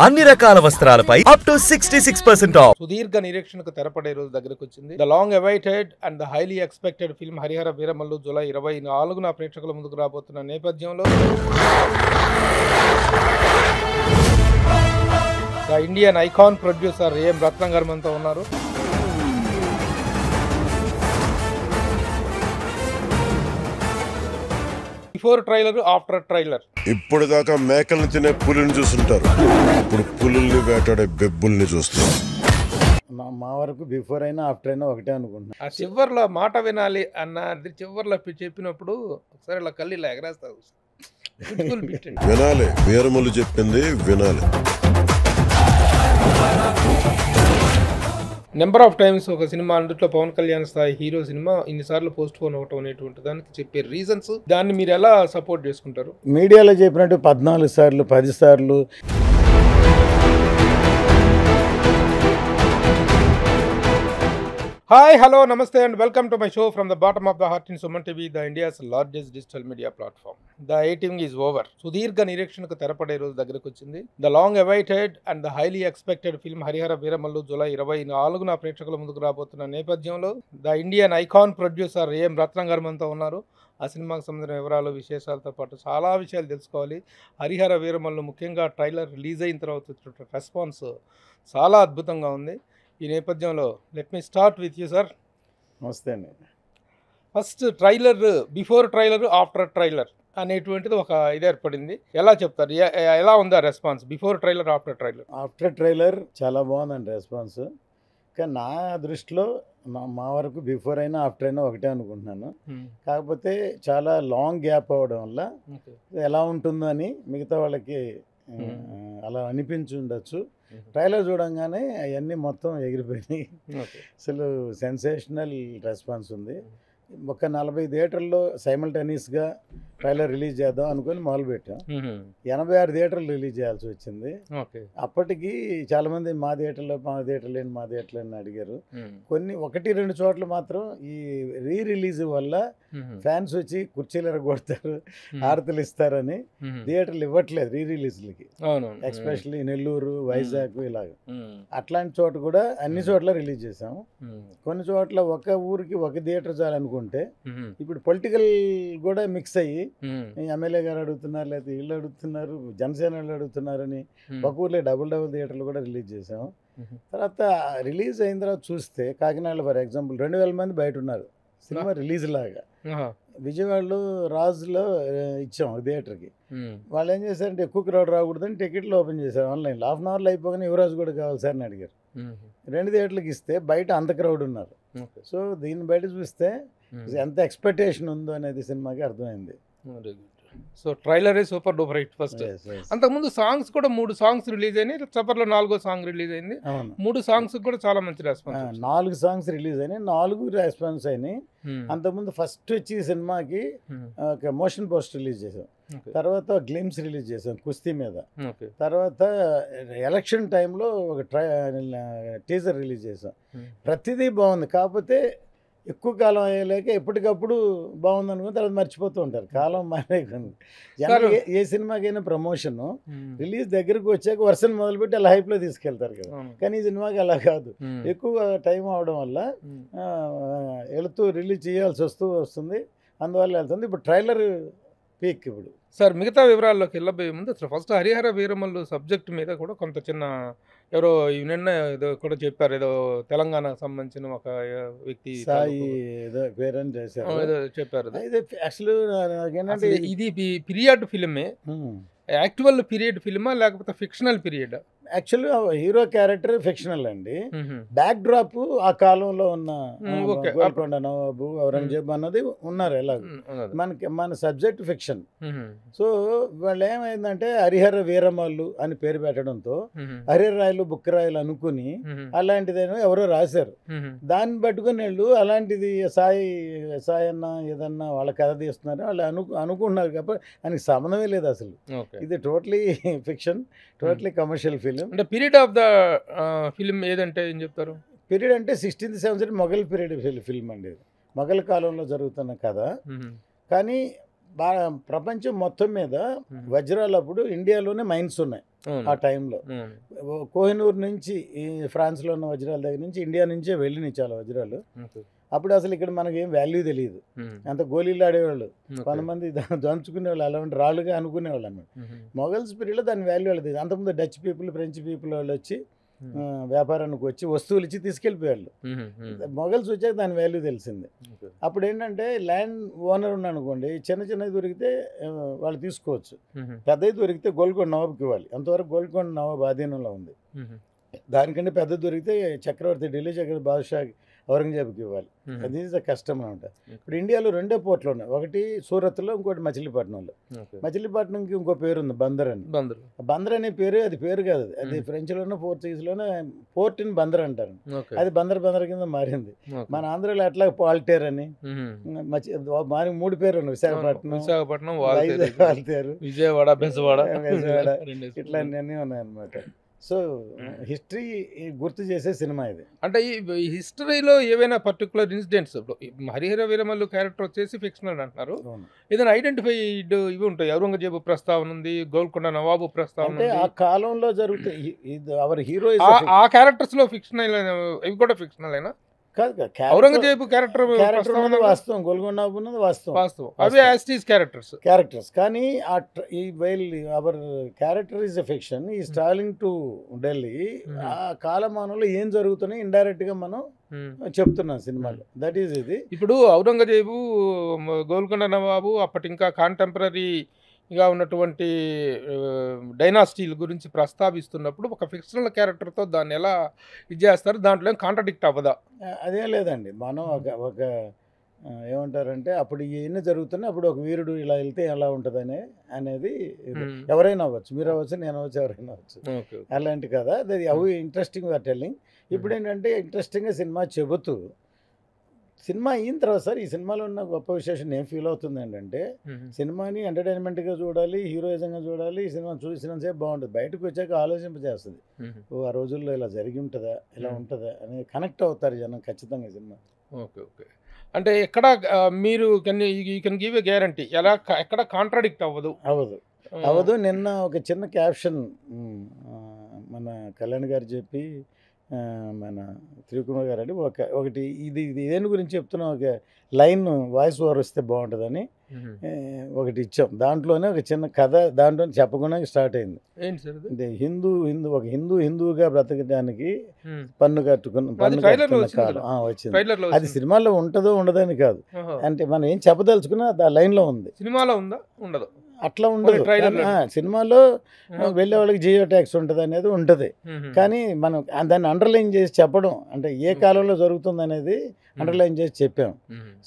అన్ని రకాల వస్త్రాలపై up to 66% of. సుదీర్ఘ నిరీక్షణకు తెరపడే రోజు దగ్గరకు వచ్చింది. The long awaited and the highly expected film Harihara Veeramallu July 24న ప్రేక్షకుల ముందుకు రాబోతున్న నేపథ్యంలో ద ఇండియన్ ఐకాన్ ప్రొడ్యూసర్ ఏం రత్నం గారు మనతో ఉన్నారు. Before trailer, after trailer. ఇప్పుడు దాకా మేకల్ని తినే పులిని చూస్తుంటారు, ఇప్పుడు పులుల్ని వేటాడే బెబ్బుల్ని చూస్తారు. మా వరకు బిఫోర్ అయినా ఆఫ్టర్ అయినా ఒకటే అనుకుంటున్నా. ఆ చివర్లో మాట వినాలి అన్నది చివర్లో చెప్పినప్పుడు ఒకసారి ఇలా కళ్ళు ఇలా ఎగరేస్తారు. వినాలి, వీరములు చెప్పింది వినాలి. నెంబర్ ఆఫ్ టైమ్స్ ఒక సినిమా అందుట్లో పవన్ కళ్యాణ్ స్థాయి హీరో సినిమా ఇన్నిసార్లు పోస్ట్ పోన్ అవటం అనేటువంటి దానికి చెప్పే రీజన్స్, దాన్ని మీరు ఎలా సపోర్ట్ చేసుకుంటారు? మీడియాలో చెప్పినట్టు 14 సార్లు 10 సార్లు హాయ్, హలో, నమస్తే and welcome to my show from the bottom of the heart in Suman TV, the India's largest digital media platform. The waiting is over. సుదీర్ఘ నిరీక్షణకు తెరపడే రోజు దగ్గరకు వచ్చింది. The long awaited and the highly expected film Harihara Veeramallu July 24న ప్రేక్షకుల ముందుకు రాబోతున్న నేపథ్యంలో ద ఇండియన్ ఐకాన్ ప్రొడ్యూసర్ ఏం రత్నం గారు మనతో ఉన్నారు. ఆ సినిమాకు సంబంధించిన వివరాలు, విశేషాలతో పాటు చాలా విషయాలు తెలుసుకోవాలి. హరిహర వీరమల్లు ముఖ్యంగా ట్రైలర్ రిలీజ్ అయిన తర్వాత రెస్పాన్స్ చాలా అద్భుతంగా ఉంది. ఈ నేపథ్యంలో let me start with you sir. నమస్తే అండి. First trailer, before trailer, after trailer అనేటువంటిది ఒక ఇది ఏర్పడింది. ఎలా చెప్తారు, ఎలా ఉంది ఆ response? Before trailer, after trailer. After trailer చాలా బాగుందండి రెస్పాన్స్. కానీ నా దృష్టిలో మా వరకు బిఫోర్ అయినా ఆఫ్టర్ అయినా ఒకటే అనుకుంటున్నాను. కాకపోతే చాలా లాంగ్ గ్యాప్ అవ్వడం వల్ల ఎలా ఉంటుందో అని మిగతా వాళ్ళకి అలా అనిపించి ఉండొచ్చు. ట్రైలర్ చూడంగానే అవన్నీ మొత్తం ఎగిరిపోయినాయి. అసలు సెన్సేషనల్ రెస్పాన్స్ ఉంది. ఒక 40 థియేటర్లో సైమల్టేనియస్గా ట్రైలర్ రిలీజ్ చేద్దాం అనుకుని మొదలుపెట్టాం. 86 థియేటర్లు రిలీజ్ చేయాల్సి వచ్చింది. అప్పటికి చాలామంది మా థియేటర్లు అని అడిగారు. కొన్ని 1-2 చోట్ల మాత్రం ఈ రిలీజ్ వల్ల ఫ్యాన్స్ వచ్చి కుర్చీలు ఎరగొడతారు, హారతలు ఇస్తారని థియేటర్లు ఇవ్వట్లేదు రిలీజ్లకి. ఎస్పెషల్లీ నెల్లూరు, వైజాగ్ ఇలాగ అట్లాంటి చోట కూడా అన్ని చోట్ల రిలీజ్ చేసాము. కొన్ని చోట్ల ఒక ఊరికి ఒక థియేటర్ చాలనుకుంటే ఇప్పుడు పొలిటికల్ కూడా మిక్స్ అయ్యి ఎమ్మెల్యే గారు అడుగుతున్నారు, లేకపోతే వీళ్ళు అడుగుతున్నారు, జనసేన వాళ్ళు అడుగుతున్నారని ఒక ఊర్లో డబుల్ థియేటర్లు కూడా రిలీజ్ చేసాము. తర్వాత రిలీజ్ అయిన తర్వాత చూస్తే కాకినాడలో ఫర్ ఎగ్జాంపుల్ 2000 మంది బయట ఉన్నారు సినిమా రిలీజ్ లాగా. విజయవాడలో రాజులో ఇచ్చాం థియేటర్కి. వాళ్ళు ఏం చేశారంటే ఎక్కువ క్రౌడ్ రాకూడదని టికెట్లు ఓపెన్ చేశారు ఆన్లైన్లో. హాఫ్ అన్ అవర్లో అయిపోగానే యువరాజు కూడా కావాలి సార్ అని అడిగారు. 2 థియేటర్లకు ఇస్తే బయట అంత క్రౌడ్ ఉన్నారు. సో దీన్ని బయట చూస్తే ఎంత ఎక్స్పెక్టేషన్ ఉందో అనేది సినిమాకి అర్థమైంది. So trailer super duper hit first. అంతకుముందు సాంగ్స్ కూడా 3 సాంగ్స్ రిలీజ్ అయినాయి. సఫర్లో 4వ సాంగ్ రిలీజ్ అయింది. 3 సాంగ్స్ కూడా చాలా మంచి రెస్పాన్స్. 4 సాంగ్స్ రిలీజ్ అయినాయి, 4 రెస్పాన్స్ అయినాయి. అంతకుముందు ఫస్ట్ వచ్చి సినిమాకి ఒక మోషన్ పోస్ట్ రిలీజ్ చేసాం, తర్వాత గ్లిమ్స్ రిలీజ్ చేసాం కుస్తీ మీద, తర్వాత ఎలక్షన్ టైంలో ఒక టీజర్ రిలీజ్ చేసాం. ప్రతిదీ బాగుంది. కాకపోతే ఎక్కువ కాలం అయ్యలేక ఎప్పటికప్పుడు బాగుంది అనుకుని తర్వాత మర్చిపోతూ ఉంటారు. కాలం మారేకుంది. ఏ సినిమాకైనా ప్రమోషన్ రిలీజ్ దగ్గరకు వచ్చాక వర్షన్ మొదలుపెట్టి అలా హైప్లో తీసుకెళ్తారు కదా. కానీ ఈ సినిమాకి అలా కాదు. ఎక్కువ టైం అవడం వల్ల వెళుతూ రిలీజ్ చేయాల్సి వస్తుంది, అందువల్ల వెళ్తుంది. ఇప్పుడు ట్రైలర్ పీక్. ఇప్పుడు సార్ మిగతా వివరాల్లోకి వెళ్ళబోయే ముందు అసలు ఫస్ట్ హరిహర వీరమల్లు సబ్జెక్ట్ మీద కూడా కొంత చిన్న ఎవరో నిన్న ఏదో కూడా చెప్పారు, ఏదో తెలంగాణకు సంబంధించిన ఒక వ్యక్తి సాయి ఏదో పేరని చేశారు, ఏదో చెప్పారు. ఏంటంటే ఇది పీరియడ్ ఫిలిమే, యాక్చువల్ పీరియడ్ ఫిలిమా లేకపోతే ఫిక్షనల్ పీరియడ్? యాక్చువల్గా హీరో క్యారెక్టర్ ఫిక్షనల్ అండి. బ్యాక్ డ్రాప్ ఆ కాలంలో ఉన్న గోల్కొండ నవాబు, ఔరంగజేబ్ అన్నది ఉన్నారు. ఎలాగో మన సబ్జెక్ట్ ఫిక్షన్. సో వాళ్ళు ఏమైందంటే హరిహర వీరమల్లు అని పేరు పెట్టడంతో హరిహర రాయలు బుక్కరాయలు అనుకుని అలాంటిదేమో ఎవరో రాశారు. దాన్ని పట్టుకుని వెళ్ళు అలాంటిది సాయి అన్న ఏదన్నా వాళ్ళ కథ తీస్తున్నారు వాళ్ళు అనుకుంటున్నారు కాబట్టి ఆయనకి సంబంధమే లేదు అసలు. ఇది totally fiction, totally commercial film. అంటే పీరియడ్ ఆఫ్ ద ఫిల్మ్ ఏదంటే ఏం చెప్తారు? పీరియడ్ అంటే 16th century Mughal period film అండి. మొఘల్ కాలంలో జరుగుతున్న కథ. కానీ బాగా ప్రపంచం మొత్తం మీద వజ్రాలు అప్పుడు ఇండియాలోనే మైన్స్ ఉన్నాయి ఆ టైంలో. కోహినూర్ నుంచి ఈ ఫ్రాన్స్లో ఉన్న వజ్రాల దగ్గర నుంచి ఇండియా నుంచే వెళ్ళినాయి చాలా వజ్రాలు. అప్పుడు అసలు ఇక్కడ మనకి ఏం వాల్యూ తెలియదు, అంత గోళీలు ఆడేవాళ్ళు, కొంతమంది దంచుకునే వాళ్ళు, అలాంటి రాళ్ళుగా అనుకునేవాళ్ళు అన్నమాట. మొఘల్స్ పీరియడ్లో దాని వాల్యూ వాళ్ళది. అంతకుముందు డచ్ పీపుల్, ఫ్రెంచ్ పీపుల్ వాళ్ళు వచ్చి వ్యాపారానికి వచ్చి వస్తువులు ఇచ్చి తీసుకెళ్ళిపోయాళ్ళు. మొఘల్స్ వచ్చాక దాని వాల్యూ తెలిసింది. అప్పుడు ఏంటంటే ల్యాండ్ ఓనర్ ఉన్నాడు అనుకోండి, చిన్న చిన్నది దొరికితే వాళ్ళు తీసుకోవచ్చు, పెద్దది దొరికితే గోల్కొండ నవాబ్కి ఇవ్వాలి. అంతవరకు గోల్కొండ నవాబ్ ఆధీనంలో ఉంది. దానికంటే పెద్దది దొరికితే చక్రవర్తి, ఢిల్లీ చక్రవర్తి బాద్షా ఔరంగజేబ్కి ఇవ్వాలి. అది ఈజ్ ద కష్టం అనమాట. ఇప్పుడు ఇండియాలో 2 పోర్ట్లు ఉన్నాయి, ఒకటి సూరత్లో, ఇంకోటి మచిలీపట్నంలో. మచిలీపట్నంకి ఇంకో పేరు ఉంది, బందర్ అని. బందర్ అనే పేరు అది పేరు కాదు, అది ఫ్రెంచ్లోనో పోర్చుగీస్లోనో పోర్ట్ ఇన్ బందర్ అంటారు. అది బందర్ కింద మారింది. మన ఆంధ్రలో అట్లా పాల్టేర్ అని మారి 3 పేర్లు ఉన్నాయి, విశాఖపట్నం, వాల్తేరు, విజయవాడ, ఇట్లా అన్నీ ఉన్నాయన్నమాట. సో హిస్టరీ గుర్తు చేసే సినిమా ఇది. అంటే ఈ హిస్టరీలో ఏవైనా particular incidents, Harihara Veeramallu character వచ్చేసి ఫిక్షనల్ అంటున్నారు, ఏదైనా ఐడెంటిఫైడ్ ఇవి ఉంటాయి? ఔరంగజేబు ప్రస్తావన ఉంది, గోల్కొండ నవాబు ప్రస్తావన అంటే ఆ కాలంలో జరుగుతాయి. అవర్ హీరో ఆ క్యారెక్టర్స్ లో ఫిక్షనల్, ఇవి కూడా ఫిక్షనల్ అయినా కాదు. ఔరంగజేబు క్యారెక్టర్ వాస్తవం, గోల్కొండ నవాబు ఉన్నది వాస్తవం, అవి యాజ్ ఇట్ ఈజ్ క్యారెక్టర్స్. కానీ our character is a fiction, is travelling to Delhi. ఆ కాలమానంలో ఏం జరుగుతున్నాయి ఇండైరెక్ట్ గా మనం చెప్తున్నాం సినిమాలో. దట్ ఈజ్ ఇది. ఇప్పుడు ఔరంగజేబు, గోల్కొండ నవాబు అప్పటి ఇంకా కాంటెంపరీగా ఉన్నటువంటి డైనాసిటీల గురించి ప్రస్తావిస్తున్నప్పుడు ఒక ఫిక్షనల్ క్యారెక్టర్తో దాన్ని ఎలా ఇది చేస్తారు? దాంట్లో కాంట్రడిక్ట్ అవ్వదా? అదేం లేదండి. మనం ఒక ఏమంటారంటే అప్పుడు ఇవన్నీ జరుగుతున్నాయి, అప్పుడు ఒక వీరుడు ఇలా వెళ్తే ఎలా ఉంటుంది అనేది ఎవరైనా అవ్వచ్చు, మీరు అవ్వచ్చు, నేను అవ్వచ్చు, ఎవరైనా అవ్వచ్చు, అలాంటి కదా. అది అవి ఇంట్రెస్టింగ్ ఆర్ టెల్లింగ్. ఇప్పుడు ఏంటంటే ఇంట్రెస్టింగ్గా సినిమా చెబుతూ, సినిమా అయిన తర్వాత సార్ ఈ సినిమాలో ఉన్న గొప్ప విశేషం ఏం ఫీల్ అవుతుంది ఏంటంటే, సినిమాని ఎంటర్టైన్మెంట్గా చూడాలి, హీరోయిజంగా చూడాలి. ఈ సినిమా చూసినంతసేపు బాగుంటుంది, బయటకు వచ్చాక ఆలోచింపజేస్తుంది. ఆ రోజుల్లో ఇలా జరిగి ఉంటుందా, ఇలా ఉంటుందా అని కనెక్ట్ అవుతారు జనం ఖచ్చితంగా సినిమా. ఓకే. అంటే ఎక్కడ మీరు కెన్ గివ్ ఎ గ్యారంటీ, ఎక్కడ కాంట్రాడిక్ట్ అవ్వదు. నిన్న ఒక చిన్న క్యాప్షన్ మన కళ్యాణ్ గారు చెప్పి, మన త్రికుమార్ గారు అంటే ఒకటి ఇది దేని గురించి చెప్తున్నా, ఒక లైన్ వాయిస్ ఓవర్ వస్తే బాగుంటుందని ఒకటి ఇచ్చాం. దాంట్లోనే ఒక చిన్న కథ దాంట్లో చెప్పకుండా స్టార్ట్ అయింది. ఒక హిందువుగా బ్రతకడానికి పన్ను కట్టుకున్న కాలం వచ్చింది. అది సినిమాలో ఉంటుందో ఉండదని కాదు, అంటే మనం ఏం చెప్పదలుచుకున్నా ఆ లైన్లో ఉంది. సినిమాలో ఉందా? ఉండదు, అట్లా ఉండదు. సినిమాలో వెళ్ళే వాళ్ళకి జియో ట్యాక్స్ ఉంటుంది అనేది ఉంటుంది, కానీ మనం దాన్ని అండర్లైన్ చేసి చెప్పడం, అంటే ఏ కాలంలో జరుగుతుంది అనేది అండర్లైన్ చేసి చెప్పాం.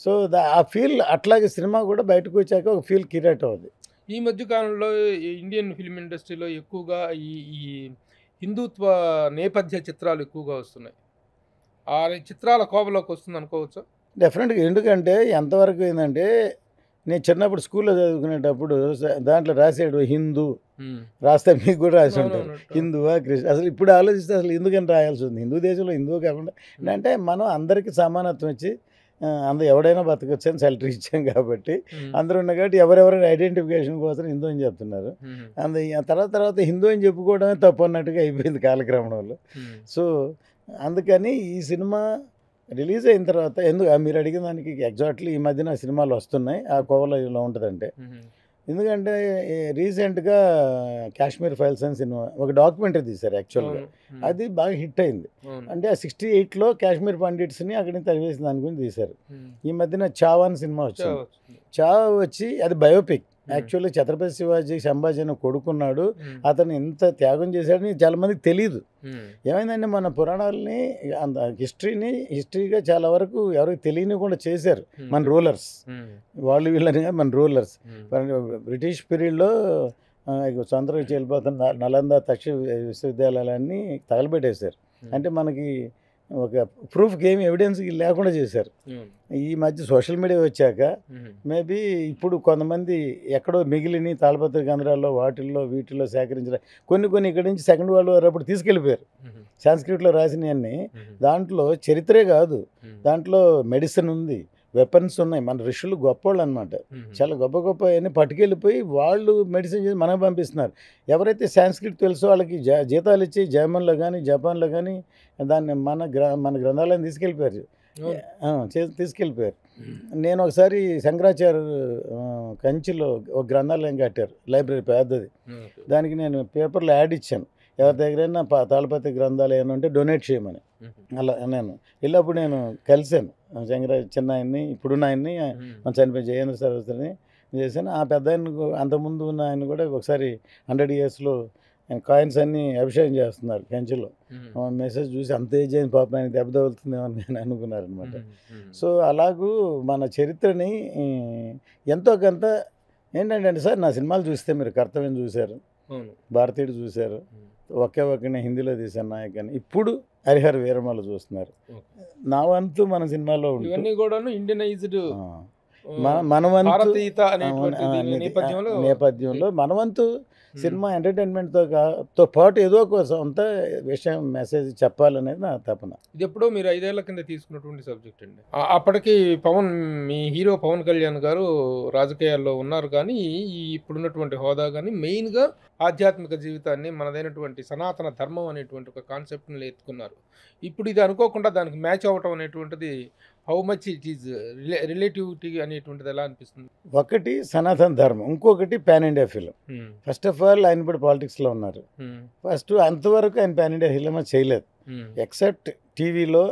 సో ఆ ఫీల్ అట్లాగే సినిమా కూడా బయటకు వచ్చాక ఒక ఫీల్ క్రియేట్ అవుతుంది. ఈ మధ్య కాలంలో ఇండియన్ ఫిల్మ్ ఇండస్ట్రీలో ఎక్కువగా ఈ హిందుత్వ నేపథ్య చిత్రాలు ఎక్కువగా వస్తున్నాయి. ఆ చిత్రాల కోవలోకి వస్తుంది అనుకోవచ్చు. డెఫినెట్గా. ఎందుకంటే ఎంతవరకు ఏంటంటే, నేను చిన్నప్పుడు స్కూల్లో చదువుకునేటప్పుడు దాంట్లో రాసాడు హిందూ రాస్తే మీకు కూడా రాసి ఉంటారు, హిందువా కృష్ణ. అసలు ఇప్పుడు ఆలోచిస్తే అసలు ఎందుకని రాయాల్సి ఉంది? హిందూ దేశంలో హిందువు కాకుండా అంటే మనం అందరికీ సమానత్వం ఇచ్చి అందరూ ఎవడైనా బతకొచ్చు అని సెలరీ ఇచ్చాం కాబట్టి అందరూ ఉన్న కాబట్టి ఎవరెవరైనా ఐడెంటిఫికేషన్ కోసం హిందూ అని చెప్తున్నారు. తర్వాత హిందూ అని చెప్పుకోవడమే తప్పు అన్నట్టుగా అయిపోయింది కాలక్రమంలో. సో అందుకని ఈ సినిమా రిలీజ్ అయిన తర్వాత మీరు అడిగిన దానికి ఎగ్జాక్ట్లీ ఈ మధ్యన సినిమాలు వస్తున్నాయి ఆ కోవలో ఇలా ఉంటుందంటే, ఎందుకంటే రీసెంట్గా కాశ్మీర్ ఫైల్స్ అని సినిమా ఒక డాక్యుమెంటరీ తీశారు యాక్చువల్గా, అది బాగా హిట్ అయింది. అంటే ఆ 68లో కాశ్మీర్ పండిట్స్ని అక్కడి నుంచి తరివేసిన దాని గురించి తీశారు. ఈ మధ్యన చావా అని సినిమా వచ్చింది. చావా వచ్చి అది బయోపిక్. యాక్చువల్లీ ఛత్రపతి శివాజీ సంభాజీ అని కొడుకున్నాడు, అతను ఎంత త్యాగం చేశాడని చాలా మందికి తెలియదు. ఏమైందంటే మన పురాణాలని హిస్టరీగా చాలా వరకు ఎవరికి తెలియనికుండా చేశారు మన రూలర్స్, వాళ్ళు వీళ్ళని మన రూలర్స్. బ్రిటిష్ పీరియడ్లో సొంతగా వెళ్ళిపోతున్న నలంద తక్ష విశ్వవిద్యాలయాలన్నీ తగలబెట్టేశారు. అంటే మనకి ఒక ప్రూఫ్కి ఏమి ఎవిడెన్స్ లేకుండా చేశారు. ఈ మధ్య సోషల్ మీడియా వచ్చాక మేబీ ఇప్పుడు కొంతమంది ఎక్కడో మిగిలిన తాళపత్ర కేంద్రాల్లో వీటిల్లో సేకరించిన కొన్ని ఇక్కడి నుంచి సెకండ్ వరల్డ్ వార్ అప్పుడు తీసుకెళ్ళిపోయారు. సాంస్క్రిట్లో రాసినవన్నీ దాంట్లో చరిత్రే కాదు, దాంట్లో మెడిసిన్ ఉంది, వెపన్స్ ఉన్నాయి. మన ఋషులు గొప్పోళ్ళు అనమాట. చాలా గొప్ప గొప్ప అన్నీ పట్టుకెళ్ళిపోయి వాళ్ళు మెడిసిన్ చేసి మనకు పంపిస్తున్నారు. ఎవరైతే సాంస్క్రిట్ తెలుసో వాళ్ళకి జీతాలు ఇచ్చి జర్మన్లో కానీ జపాన్లో కానీ దాన్ని మన గ్రంథాలను తీసుకెళ్ళిపోయారు. తీసుకెళ్ళిపోయారు. నేను ఒకసారి శంకరాచార్య కంచిలో ఒక గ్రంథాలయం కట్టారు, లైబ్రరీ పెద్దది. దానికి నేను పేపర్లో యాడ్ ఇచ్చాను, ఎవరి దగ్గరైనా తాళపత్రి గ్రంథాలు ఏమైనా ఉంటే డొనేట్ చేయమని. అలా నేను వెళ్ళినప్పుడు నేను కలిశాను చిన్న ఆయన్ని, ఇప్పుడున్న ఆయన్ని, చనిపోయి జయేంద్ర సరస్వతిని చేశాను. ఆ పెద్ద ఆయన అంతకుముందు ఉన్న ఆయన కూడా ఒకసారి 100 yearsలో కాయిన్స్ అన్నీ అభిషేకం చేస్తున్నారు కంచిలో. మెసేజ్ చూసి అంత ఏజ్ అయిన పాపం ఆయన దెబ్బ తగులుతుందేమో అని నేను అనుకున్నారనమాట. సో అలాగూ మన చరిత్రని ఎంతో కొంత ఏంటంటే సార్, నా సినిమాలు చూస్తే మీరు కర్తవ్యం చూశారు, భారతీయుడు చూశారు, ఒకే హిందీలో తీశాను నాయకని, ఇప్పుడు హరిహర వీరమల చూస్తున్నారు. నా వంతు మన సినిమాలో ఇండియనైజ్డ్ మన వంతు నేపథ్యంలో మన వంతు సినిమా ఎంటర్టైన్మెంట్తో పాటు ఏదో ఒక సొంత విషయం మెసేజ్ చెప్పాలనేది నా తపన. ఇది ఎప్పుడో మీరు 5 ఏళ్ల కింద తీసుకున్నటువంటి సబ్జెక్ట్ అండి. అప్పటికి మీ హీరో పవన్ కళ్యాణ్ గారు రాజకీయాల్లో ఉన్నారు, కానీ ఇప్పుడున్నటువంటి హోదా కానీ మెయిన్గా ఆధ్యాత్మిక జీవితాన్ని, మనదైనటువంటి సనాతన ధర్మం అనేటువంటి ఒక కాన్సెప్ట్ని ఎత్తుకున్నారు. ఇప్పుడు ఇది అనుకోకుండా దానికి మ్యాచ్ అవ్వటం అనేటువంటిది how much it is relativity అనేటువంటిది ఎలా అనిపిస్తుంది? ఒకటి సనాతన ధర్మం, ఇంకొకటి pan India film. First of all ఆయన ఇప్పుడు పాలిటిక్స్లో ఉన్నారు. ఫస్ట్ అంతవరకు ఆయన పాన్ ఇండియా ఫిలిం చేయలేదు, ఎక్సెప్ట్ టీవీలో,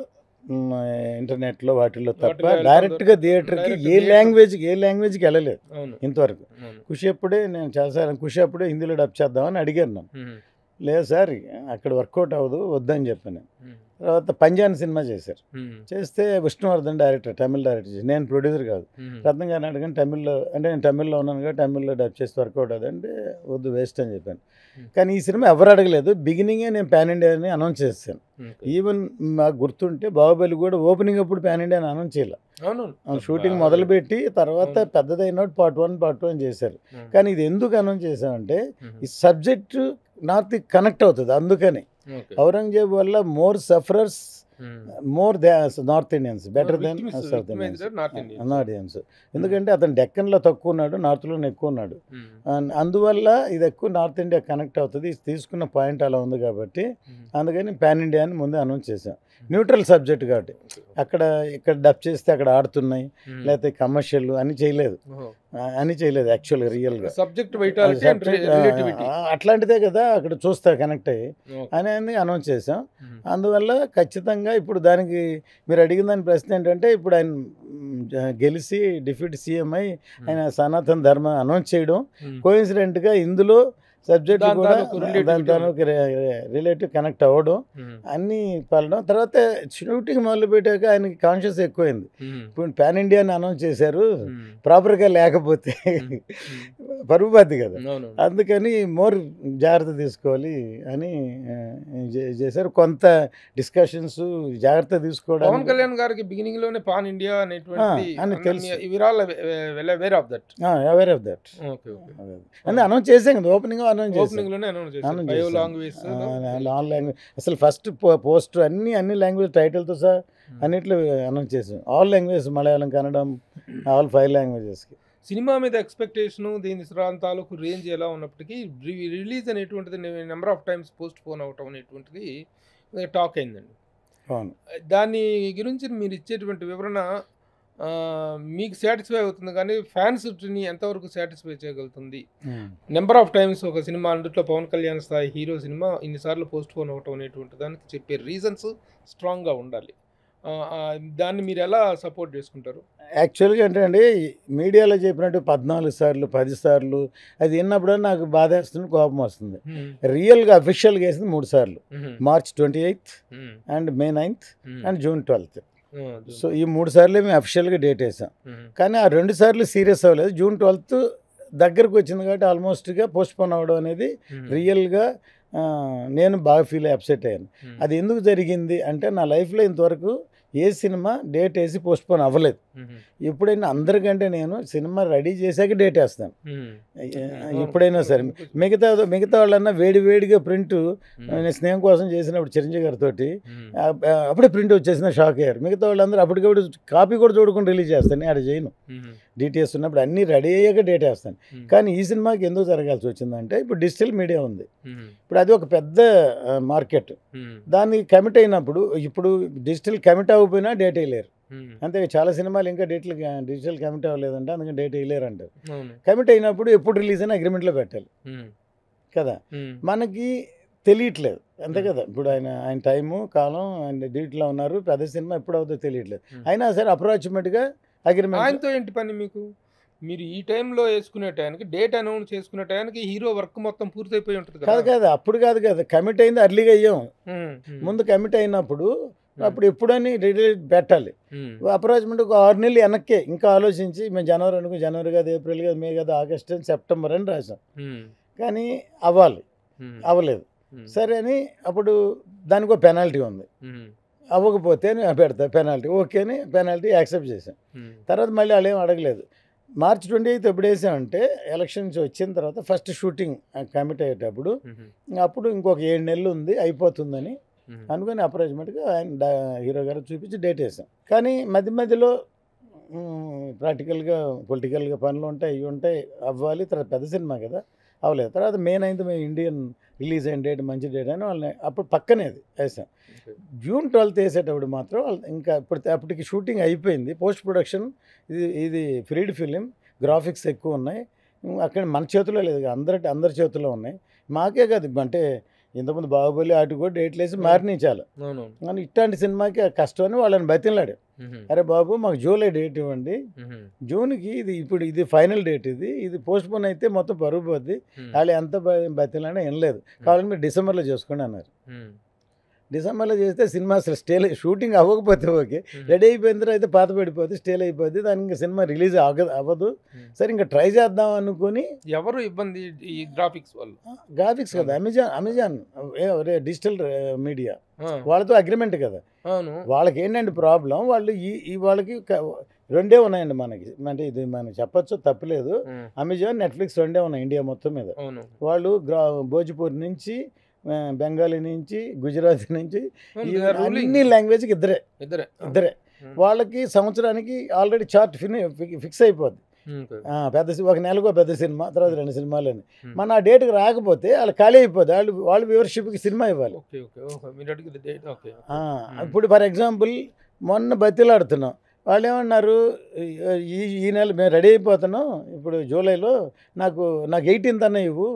ఇంటర్నెట్లో, వాటిల్లో తప్ప డైరెక్ట్గా థియేటర్కి ఏ లాంగ్వేజ్కి వెళ్ళలేదు ఇంతవరకు. ఖుషి అప్పుడే నేను చాలాసార్లు ఖుషి అప్పుడే హిందీలో డబ్ చేద్దామని అడిగాను నన్ను. లేదు సార్ అక్కడ వర్కౌట్ అవ్వదు, వద్దని చెప్పాను. తర్వాత పంజాన్ సినిమా చేశారు, చేస్తే విష్ణువర్ధన్ డైరెక్టర్, తమిళ్ డైరెక్టర్, నేను ప్రొడ్యూసర్ కాదు. రత్నం గారిని అడిగాను తమిళ్లో, అంటే నేను తమిళ్లో ఉన్నాను కదా, తమిళ్లో డబ్ చేస్తే వర్కౌట్ అవుతుంది అంటే వద్దు, వేస్ట్ అని చెప్పాను. కానీ ఈ సినిమా ఎవరు అడగలేదు, బిగినింగే నేను పాన్ ఇండియా అని అనౌన్స్ చేస్తాను. ఈవెన్ మాకు గుర్తుంటే బాహుబలి కూడా ఓపెనింగ్ అప్పుడు పాన్ ఇండియా అని అనౌన్స్ చేయాలి. షూటింగ్ మొదలుపెట్టి తర్వాత పెద్దదైన పార్ట్ 1 పార్ట్ 2 అని చేశారు. కానీ ఇది ఎందుకు అనౌన్స్ చేశామంటే ఈ సబ్జెక్టు నార్త్ కనెక్ట్ అవుతుంది. అందుకని ఔరంగజేబ్ వల్ల more sufferers, more North Indians better than South Indians. ఎందుకంటే అతను డెక్కన్లో తక్కువ ఉన్నాడు, నార్త్లోనే ఎక్కువ ఉన్నాడు. అందువల్ల ఇది ఎక్కువ నార్త్ ఇండియా కనెక్ట్ అవుతుంది. తీసుకున్న పాయింట్ అలా ఉంది కాబట్టి అందుకని పాన్ ఇండియా అని ముందే అనౌన్స్ చేశాం. న్యూట్రల్ సబ్జెక్ట్ కాబట్టి ఇక్కడ డబ్ చేస్తే అక్కడ ఆడుతున్నాయి, లేకపోతే కమర్షియల్ అని చేయలేదు యాక్చువల్గా రియల్గా సబ్జెక్ట్ అట్లాంటిదే కదా అక్కడ చూస్తారు కనెక్ట్ అయ్యి అని అనౌన్స్ చేసాం. అందువల్ల ఖచ్చితంగా ఇప్పుడు దానికి మీరు అడిగిన దాని ప్రశ్న ఏంటంటే, ఇప్పుడు ఆయన గెలిచి డిప్యూటీ సీఎం అయి ఆయన సనాతన ధర్మం అనౌన్స్ చేయడం కోఇన్సిడెంట్గా ఇందులో సబ్జెక్ట్ కూడా దానికి రిలేటివ్ కనెక్ట్ అవ్వడం అన్నీ పడడం. తర్వాత షూటింగ్ మొదలు పెట్టాక ఆయనకి కాన్షియస్ ఎక్కువైంది. ఇప్పుడు పాన్ ఇండియా అని అనౌన్స్ చేశారు, ప్రాపర్గా లేకపోతే పరుగుబాతి కదా, అందుకని మోర్ జాగ్రత్త తీసుకోవాలి అని చేశారు. కొంత డిస్కషన్స్ జాగ్రత్త తీసుకోవడం. పవన్ కళ్యాణ్ గారికి బిగినింగ్ లోనే పాన్ ఇండియా అనేటువంటి తెలుసు, అవేర్ ఆఫ్ దట్ అని అనౌన్స్ చేసాం కదా, ఓపెనింగ్ లాంగ్వేజ్. అసలు ఫస్ట్ పోస్ట్ అన్ని లాంగ్వేజ్ టైటిల్తో సహా అన్నిట్లో అనౌన్స్ చేసాం. All language, Malayalam, Kannada, all 5 లాంగ్వేజెస్కి. సినిమా మీద ఎక్స్పెక్టేషను, దీని తాలూకు రేంజ్ ఎలా ఉన్నప్పటికీ రిలీజ్ అనేటువంటిది number of times postpone అవటం అనేటువంటిది టాక్ అయిందండి. అవును, దాని గురించి మీరు ఇచ్చేటువంటి వివరణ మీకు సాటిస్ఫై అవుతుంది, కానీ ఫ్యాన్స్ని ఎంతవరకు సాటిస్ఫై చేయగలుగుతుంది? నెంబర్ ఆఫ్ టైమ్స్ ఒక సినిమా అందులో పవన్ కళ్యాణ్ స్థాయి హీరో సినిమా ఇన్నిసార్లు పోస్ట్ పోన్ అవటం అనేటువంటి దానికి చెప్పే రీజన్స్ స్ట్రాంగ్గా ఉండాలి. దాన్ని మీరు ఎలా సపోర్ట్ చేసుకుంటారు? యాక్చువల్గా అంటే అండి, మీడియాలో చెప్పినట్టు 14 సార్లు 10 సార్లు అది విన్నప్పుడు నాకు బాధ వేస్తుంది, కోపం వస్తుంది. రియల్గా అఫీషియల్గా వేసింది 3 సార్లు, March 28th and May 9th and June 12th. So ఈ 3 సార్లు మేము అఫీషియల్గా డేట్ వేసాం. కానీ ఆ 2 సార్లు సీరియస్ అవ్వలేదు. June 12th దగ్గరకు వచ్చింది కాబట్టి ఆల్మోస్ట్గా పోస్ట్ పోన్ అవ్వడం అనేది రియల్గా నేను బాగా ఫీల్ అయ్యి అప్సెట్ అయ్యాను. అది ఎందుకు జరిగింది అంటే, నా లైఫ్లో ఇంతవరకు ఏ సినిమా డేట్ వేసి పోస్ట్పోన్ అవ్వలేదు. ఎప్పుడైనా అందరికంటే నేను సినిమా రెడీ చేశాక డేట్ వేస్తాను ఎప్పుడైనా సరే. మిగతా వాళ్ళన్నా వేడిగా ప్రింట్ స్నేహం కోసం చేసినప్పుడు చిరంజీవి గారితో అప్పుడే ప్రింట్ వచ్చేసిన షాక్ అయ్యారు. మిగతా వాళ్ళందరూ అప్పటికప్పుడు కాపీ కూడా చూడకుండా రిలీజ్ చేస్తాను. ఆడ చేయను, డిటిఎస్ ఉన్నప్పుడు అన్నీ రెడీ అయ్యాక డేట్ వేస్తాను. కానీ ఈ సినిమాకి ఎందుకు జరగాల్సి వచ్చిందంటే ఇప్పుడు డిజిటల్ మీడియా ఉంది, ఇప్పుడు అది ఒక పెద్ద మార్కెట్. దానికి కమిట్ అయినప్పుడు ఇప్పుడు డిజిటల్ కమిట్ అవ్వకపోయినా డేట్ వేయలేరు. అంతే, చాలా సినిమాలు ఇంకా డిజిటల్ కమిట్ అవ్వలేదంటే అందుకని డేట్ వేయలేరు అంటారు. కమిట్ అయినప్పుడు ఎప్పుడు రిలీజ్ అయినా అగ్రిమెంట్లో పెట్టాలి కదా. మనకి తెలియట్లేదు అంతే కదా. ఇప్పుడు ఆయన టైము కాలం ఆయన డ్యూటీలో ఉన్నారు, పెద్ద సినిమా ఎప్పుడు అవుతుందో తెలియట్లేదు. అయినా సరే అప్రాక్సిమేట్గా అగ్రిమెంట్. ఆయనతో ఏంటి పని మీకు? మీరు ఈ టైంలో వేసుకునే టైంకి డేట్ అనౌన్స్ చేసుకునే టైంకి హీరో వర్క్ మొత్తం పూర్తయిపోయి ఉంటుంది కాదు అప్పుడు కాదు కదా. కమిట్ అయింది అర్లీగా అయ్యాం. ముందు కమిట్ అయినప్పుడు అప్పుడు ఎప్పుడని రిలీజ్ పెట్టాలి. అప్రాక్సిమేట్ ఒక 6 నెలలు వెనక్కే ఇంకా ఆలోచించి మేము జనవరి అనుకో, జనవరి కాదు, ఏప్రిల్ కాదు, మే కాదు, ఆగస్ట్ అని, సెప్టెంబర్ అని రాసాం. కానీ అవ్వలేదు. సరే అని అప్పుడు దానికి ఒక పెనాల్టీ ఉంది. అవ్వకపోతే పెడతా పెనాల్టీ, ఓకే అని పెనాల్టీ యాక్సెప్ట్ చేశాం. తర్వాత మళ్ళీ వాళ్ళు ఏం అడగలేదు. మార్చి 28 ఎప్పుడు వేసామంటే ఎలక్షన్స్ వచ్చిన తర్వాత ఫస్ట్ షూటింగ్ కమిట్ అయ్యేటప్పుడు అప్పుడు ఇంకొక 7 నెలలు ఉంది అయిపోతుందని అనుకుని అప్రాక్సిమేట్గా ఆయన హీరో గారు చూపించి డేట్ వేసాం. కానీ మధ్యలో ప్రాక్టికల్గా పొలిటికల్గా పనులు ఉంటాయి, ఇవి ఉంటాయి, అవ్వాలి. తర్వాత పెద్ద సినిమా కదా, అవ్వలేదు. తర్వాత మే 9 మేము ఇండియన్ రిలీజ్ అయిన డేట్ మంచి డేట్ అని వాళ్ళని అప్పుడు పక్కనేది వేసాం. జూన్ 12 వేసేటప్పుడు మాత్రం వాళ్ళు ఇంకా అప్పటికి షూటింగ్ అయిపోయింది. పోస్ట్ ప్రొడక్షన్ ఇది ఫ్రీడ్ ఫిలిం, గ్రాఫిక్స్ ఎక్కువ ఉన్నాయి. అక్కడ మన చేతిలో లేదు, అందరి చేతుల్లో ఉన్నాయి. మాకే కాదు, అంటే ఇంతకుముందు బాహుబలి ఆటి కూడా డేట్లు వేసి మారినించాలి. కానీ ఇట్లాంటి సినిమాకి కష్టం అని వాళ్ళని బతిలాడు. అరే బాబు మాకు జూలై డేట్ ఇవ్వండి, జూన్కి ఇది ఫైనల్ డేట్, ఇది పోస్ట్ పోన్ అయితే మొత్తం పరుగు పోద్ది. వాళ్ళు ఎంత బతిలాడో ఏం లేదు, కావాలని మీరు డిసెంబర్లో చేసుకోండి అన్నారు. డిసెంబర్లో చేస్తే సినిమా అసలు షూటింగ్ అవ్వకపోతే ఓకే, రెడీ అయిపోయిన తర్వాత అయితే పాత పడిపోద్ది, స్టేల్ అయిపోద్ది, దానికి ఇంకా సినిమా రిలీజ్ అవ్వదు. సరే ఇంకా ట్రై చేద్దాం అనుకుని. ఎవరు ఇబ్బంది? ఈ గ్రాఫిక్స్ వాళ్ళు, గ్రాఫిక్స్ కదా, అమెజాన్ డిజిటల్ మీడియా వాళ్ళతో అగ్రిమెంట్ కదా. వాళ్ళకి ఏంటంటే ప్రాబ్లం, వాళ్ళకి 2 ఉన్నాయండి మనకి. అంటే ఇది మనం చెప్పచ్చు, తప్పలేదు. అమెజాన్, నెట్ఫ్లిక్స్ 2 ఉన్నాయి ఇండియా మొత్తం మీద. వాళ్ళు భోజ్పూర్ నుంచి, బెంగాలీ నుంచి, గుజరాతీ నుంచి, అన్ని లాంగ్వేజ్కి ఇద్దరే. వాళ్ళకి సంవత్సరానికి ఆల్రెడీ చార్ట్ ఫిక్స్ అయిపోద్ది. ఒక నెలకు పెద్ద సినిమా, తర్వాత 2 సినిమాలని. మన ఆ డేట్కి రాకపోతే వాళ్ళు ఖాళీ అయిపోద్ది. వాళ్ళు వ్యూవర్షిప్కి సినిమా ఇవ్వాలి. ఇప్పుడు ఫర్ ఎగ్జాంపుల్ మొన్న బతిలాడుతున్నాం, వాళ్ళు ఏమన్నారు, ఈ నెల మేము రెడీ అయిపోతున్నాం ఇప్పుడు జూలైలో, నాకు 18th అన్న ఇవ్వు,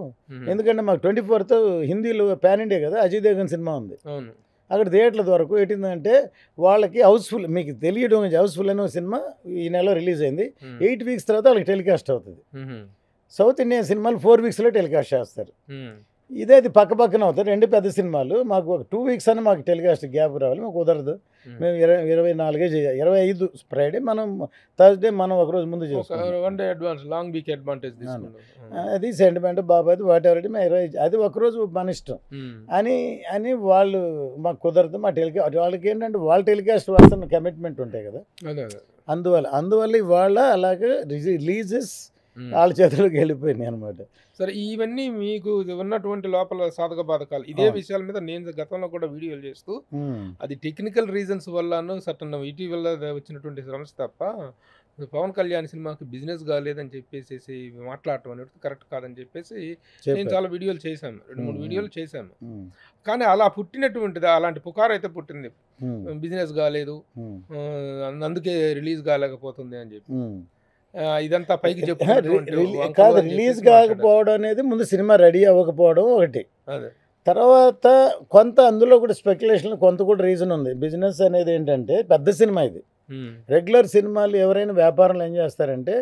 ఎందుకంటే మాకు 24th హిందీలో పాన్ ఇండియా కదా, అజయ్ దేవగన్ సినిమా ఉంది అక్కడ థియేటర్ల వరకు. 18th అంటే వాళ్ళకి హౌస్ఫుల్, మీకు తెలియడం హౌస్ఫుల్ అనే సినిమా ఈ నెలలో రిలీజ్ అయింది. 8 weeks తర్వాత వాళ్ళకి టెలికాస్ట్ అవుతుంది. సౌత్ ఇండియన్ సినిమాలు 4 weeksలో టెలికాస్ట్ చేస్తారు. ఇది పక్కన అవుతాయి 2 పెద్ద సినిమాలు. మాకు ఒక 2 weeks అని మాకు టెలికాస్ట్ గ్యాప్ రావాలి, మాకు కుదరదు. మేము 24 చేయాలి, 25 ఫ్రైడే, మనం థర్స్డే మనం ఒకరోజు ముందు చేస్తాం. అది సెంటిమెంట్ బాబాయ్ వాట్ ఎవర్, మేము 20 అది ఒకరోజు మన ఇష్టం అని వాళ్ళు మాకు కుదరదు. మా టెలికాస్ట్ వాళ్ళకి ఏంటంటే వాళ్ళ టెలికాస్ట్ వస్తున్న కమిట్మెంట్ ఉంటాయి కదా, అందువల్ల ఇవాళ అలాగే రిలీజెస్ వాళ్ళ చేతుల్లోకి వెళ్ళిపోయినాయి అనమాట. సరే, ఇవన్నీ మీకు ఉన్నటువంటి లోపల సాధక బాధకాలు, ఇదే విషయాల మీద నేను గతంలో కూడా వీడియోలు చేస్తూ, అది టెక్నికల్ రీజన్స్ వల్ల సటన్ ఇటీవల వచ్చినటువంటి సమస్య తప్ప పవన్ కళ్యాణ్ సినిమాకి బిజినెస్ కాలేదని చెప్పేసి మాట్లాడటం అనేది కరెక్ట్ కాదని చెప్పేసి నేను చాలా వీడియోలు చేశాను, 2-3 వీడియోలు చేశాను. కానీ అలా పుట్టినటువంటిది, అలాంటి పుకారు అయితే పుట్టింది, బిజినెస్ కాలేదు అందుకే రిలీజ్ కాలేకపోతుంది అని చెప్పి. ఇదంతా పైకి కాదు, రిలీజ్ కాకపోవడం అనేది ముందు సినిమా రెడీ అవ్వకపోవడం ఒకటి. తర్వాత కొంత అందులో కూడా స్పెక్యులేషన్, కొంత కూడా రీజన్ ఉంది. బిజినెస్ అనేది ఏంటంటే పెద్ద సినిమా ఇది. రెగ్యులర్ సినిమాలు ఎవరైనా వ్యాపారంలో ఏం చేస్తారంటే,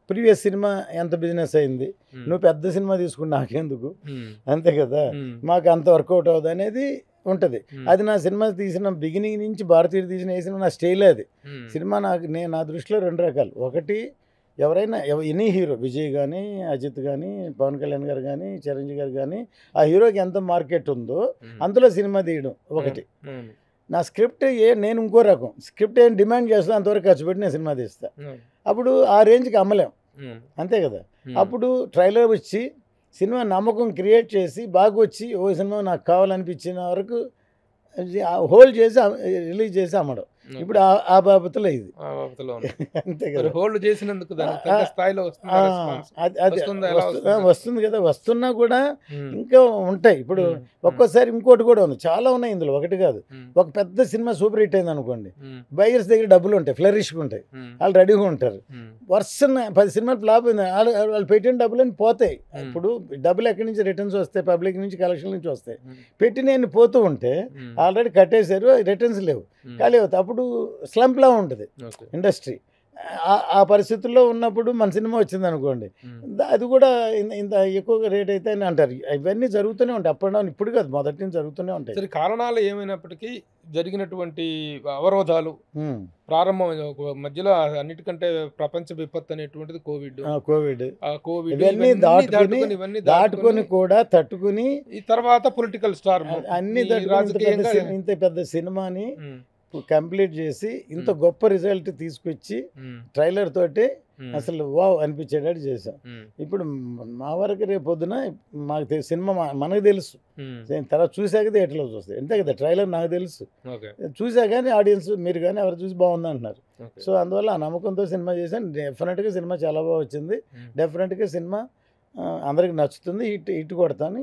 ప్రీవియస్ సినిమా ఎంత బిజినెస్ అయింది, నువ్వు పెద్ద సినిమా తీసుకుని నాకెందుకు, అంతే కదా, మాకు అంత వర్కౌట్ అవుతుంది అనేది ఉంటుంది. అది నా సినిమా తీసిన బిగినింగ్ నుంచి, భారతీయుడు తీసిన ఏ సినిమా నా స్టైలే అది. సినిమా నా దృష్టిలో 2 రకాలు. ఒకటి, ఎవరైనా ఎనీ హీరో, విజయ్ కానీ, అజిత్ కానీ, పవన్ కళ్యాణ్ గారు కానీ, చిరంజీవి గారు కానీ, ఆ హీరోకి ఎంత మార్కెట్ ఉందో అందులో సినిమా తీయడం ఒకటి. నా స్క్రిప్ట్ నేను ఇంకో రకం స్క్రిప్ట్ ఏం డిమాండ్ చేస్తాను అంతవరకు ఖర్చు పెట్టి నేను సినిమా తీస్తా. అప్పుడు ఆ రేంజ్కి అమ్మలేం, అంతే కదా. అప్పుడు ట్రైలర్ వచ్చి సినిమా నమ్మకం క్రియేట్ చేసి బాగా వచ్చి ఓ సినిమా నాకు కావాలనిపించిన వరకు హోల్డ్ చేసి రిలీజ్ చేసి అమ్మడం. ఇప్పుడు ఆ బాబతులో ఇది అంతే కదా. హోల్డ్ చేసినందుకు స్థాయిలో వస్తుంది కదా. వస్తున్నా కూడా ఇంకా ఉంటాయి. ఇప్పుడు ఒక్కోసారి ఇంకోటి కూడా ఉంది, చాలా ఉన్నాయి ఇందులో, ఒకటి కాదు. ఒక పెద్ద సినిమా సూపర్ హిట్ అయింది అనుకోండి, బయర్స్ దగ్గర డబ్బులు ఉంటాయి, ఫ్లరిష్గా ఉంటాయి, వాళ్ళు రెడీగా ఉంటారు. వర్షం 10 సినిమాలు ఫ్లాప్ అయింది, వాళ్ళు పెట్టిన డబ్బులు అని పోతాయి. ఇప్పుడు డబ్బులు ఎక్కడి నుంచి రిటర్న్స్ వస్తాయి, పబ్లిక్ నుంచి కలెక్షన్ నుంచి వస్తాయి. పెట్టిన పోతూ ఉంటే ఆల్రెడీ కట్టేశారు, రిటర్న్స్ లేవు, ఖాళీ అవుతాయి. అప్పుడు స్లంప్లా ఉంటుంది ఇండస్ట్రీ. ఆ పరిస్థితుల్లో ఉన్నప్పుడు మన సినిమా వచ్చింది అనుకోండి, అది కూడా ఇంత ఎక్కువగా రేట్ అయితే అని అంటారు. ఇవన్నీ జరుగుతూనే ఉంటాయి, అప్ అండ్ డౌన్. ఇప్పుడు కాదు, మొదటి నుంచి జరుగుతూనే ఉంటాయి. సరే, కారణాలు ఏమైనప్పటికీ జరిగినటువంటి అవరోధాలు ప్రారంభం మధ్యలో అన్నిటికంటే ప్రపంచ విపత్తు అనేటువంటిది కోవిడ్ ఇవన్నీ దాటుకొని కూడా తట్టుకుని ఈ తర్వాత పొలిటికల్ స్టార్ అన్ని ఇంత పెద్ద సినిమాని కంప్లీట్ చేసి ఇంత గొప్ప రిజల్ట్ తీసుకొచ్చి ట్రైలర్ తోటి అసలు వావ్ అనిపించేటట్టు చేసాం. ఇప్పుడు మా వరకు రేపు పొద్దున మాకు సినిమా మనకు తెలుసు, తర్వాత చూసాక థియేటర్లో చూస్తాయి, అంతే కదా. ట్రైలర్ నాకు తెలుసు, చూసా కానీ ఆడియన్స్ మీరు కానీ ఎవరు చూసి బాగుంది అంటున్నారు. సో అందువల్ల ఆ నమ్మకంతో సినిమా చేశాను. డెఫినెట్గా సినిమా చాలా బాగా వచ్చింది, డెఫినెట్గా సినిమా అందరికి నచ్చుతుంది, హిట్ కొడతాను,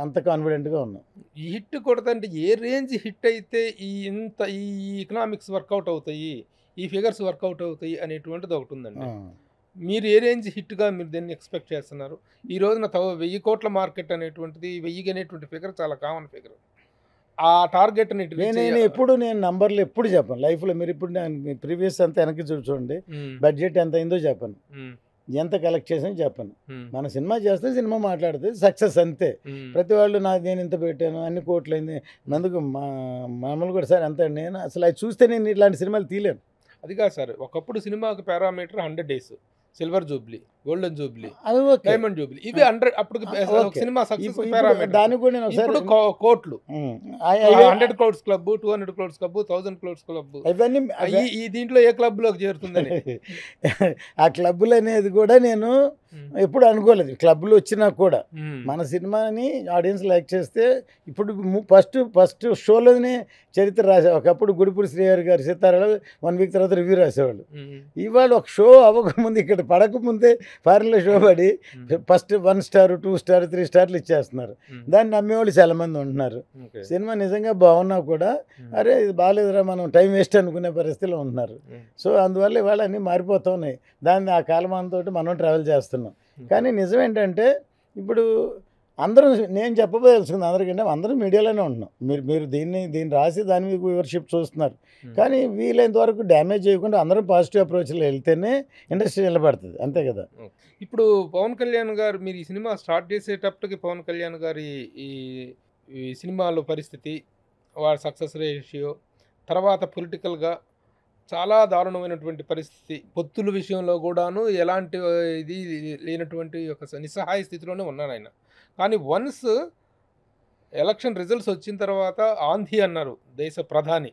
అంత కాన్ఫిడెంట్గా ఉన్నాం. ఈ హిట్ కొడతాంటే ఏ రేంజ్ హిట్ అయితే ఈ ఎకనామిక్స్ వర్కౌట్ అవుతాయి, ఈ ఫిగర్స్ వర్కౌట్ అవుతాయి అనేటువంటిది ఒకటి ఉందండి. మీరు ఏ రేంజ్ హిట్గా మీరు దీన్ని ఎక్స్పెక్ట్ చేస్తున్నారు? ఈ రోజున 1000 కోట్ల మార్కెట్ అనేటువంటిది 1000 అనేటువంటి ఫిగర్ చాలా కామన్ ఫిగర్. ఆ టార్గెట్ నేను నంబర్లు ఎప్పుడు చెప్పను లైఫ్లో. మీరు ఇప్పుడు ప్రీవియస్ అంతా వెనక్కి చూడండి, బడ్జెట్ ఎంత అయిందో చెప్పను, ఎంత కలెక్ట్ చేసాను చెప్పను. మన సినిమా చేస్తే సినిమా మాట్లాడుతుంది, సక్సెస్ అంతే. ప్రతి వాళ్ళు నేను ఇంత పెట్టాను, అన్ని కోట్లు అయింది, అందుకు మామూలు కూడా సార్ అంతే. నేను అసలు అది చూస్తే నేను ఇట్లాంటి సినిమాలు తీయలేను. అది కాదు సార్, ఒకప్పుడు సినిమాకి parameter 100 days, silver Jubilee, golden Jubilee, diamond Jubilee, ఇవి 100. అప్పుడు సినిమా సక్సెస్ దానికి కూడా నేను ఇప్పుడు కోట్లు, 100 crores club, 200 crores club, 1000 crores club, ఇవన్నీ ఈ దీంట్లో ఏ క్లబ్ లోకి చేరుతుందని ఆ క్లబ్బులు అనేది కూడా నేను ఎప్పుడు అనుకోలేదు. క్లబ్లు వచ్చినా కూడా మన సినిమాని ఆడియన్స్ లైక్ చేస్తే, ఇప్పుడు ఫస్ట్ షోలోనే చరిత్ర రాసే. ఒకప్పుడు గుడిపూడి శ్రీహరి గారు సితారాలో 1 week తర్వాత రివ్యూ రాసేవాళ్ళు. ఇవాళ ఒక షో అవ్వకముందు, ఇక్కడ పడకముందే ఫారిన్లో షో పడి ఫస్ట్ 1 star 2 star 3 stars ఇచ్చేస్తున్నారు. దాన్ని నమ్మేవాళ్ళు చాలామంది ఉంటున్నారు. సినిమా నిజంగా బాగున్నా కూడా అరే ఇది బాగాలేదురా మనం టైం వేస్ట్ అనుకునే పరిస్థితిలో ఉంటున్నారు. సో అందువల్ల ఇవాళ అన్నీ మారిపోతూ ఉన్నాయి. ఆ కాలమానంతో మనం ట్రావెల్ చేస్తున్నాం. కానీ నిజం ఏంటంటే ఇప్పుడు అందరూ నేను చెప్పదలుచుకుంది అందరికంటే అందరూ మీడియాలోనే ఉంటున్నాం. మీరు దీన్ని రాసి దాని మీద వ్యూవర్షిప్ చూస్తున్నారు. కానీ వీలైనంత వరకు డ్యామేజ్ చేయకుండా అందరం పాజిటివ్ అప్రోచ్లో వెళ్తేనే ఇండస్ట్రీ నిలబడుతుంది, అంతే కదా. ఇప్పుడు పవన్ కళ్యాణ్ గారు, మీరు ఈ సినిమా స్టార్ట్ చేసేటప్పటికి పవన్ కళ్యాణ్ గారి ఈ సినిమాలో పరిస్థితి, వారి సక్సెస్ రేషియో, తర్వాత పొలిటికల్గా చాలా దారుణమైనటువంటి పరిస్థితి, పొత్తుల విషయంలో కూడాను ఎలాంటి ఇది లేనటువంటి ఒక నిస్సహాయ స్థితిలోనే ఉన్నాను ఆయన. కానీ వన్స్ ఎలక్షన్ రిజల్ట్స్ వచ్చిన తర్వాత ఆంధీ అన్నారు దేశ ప్రధాని,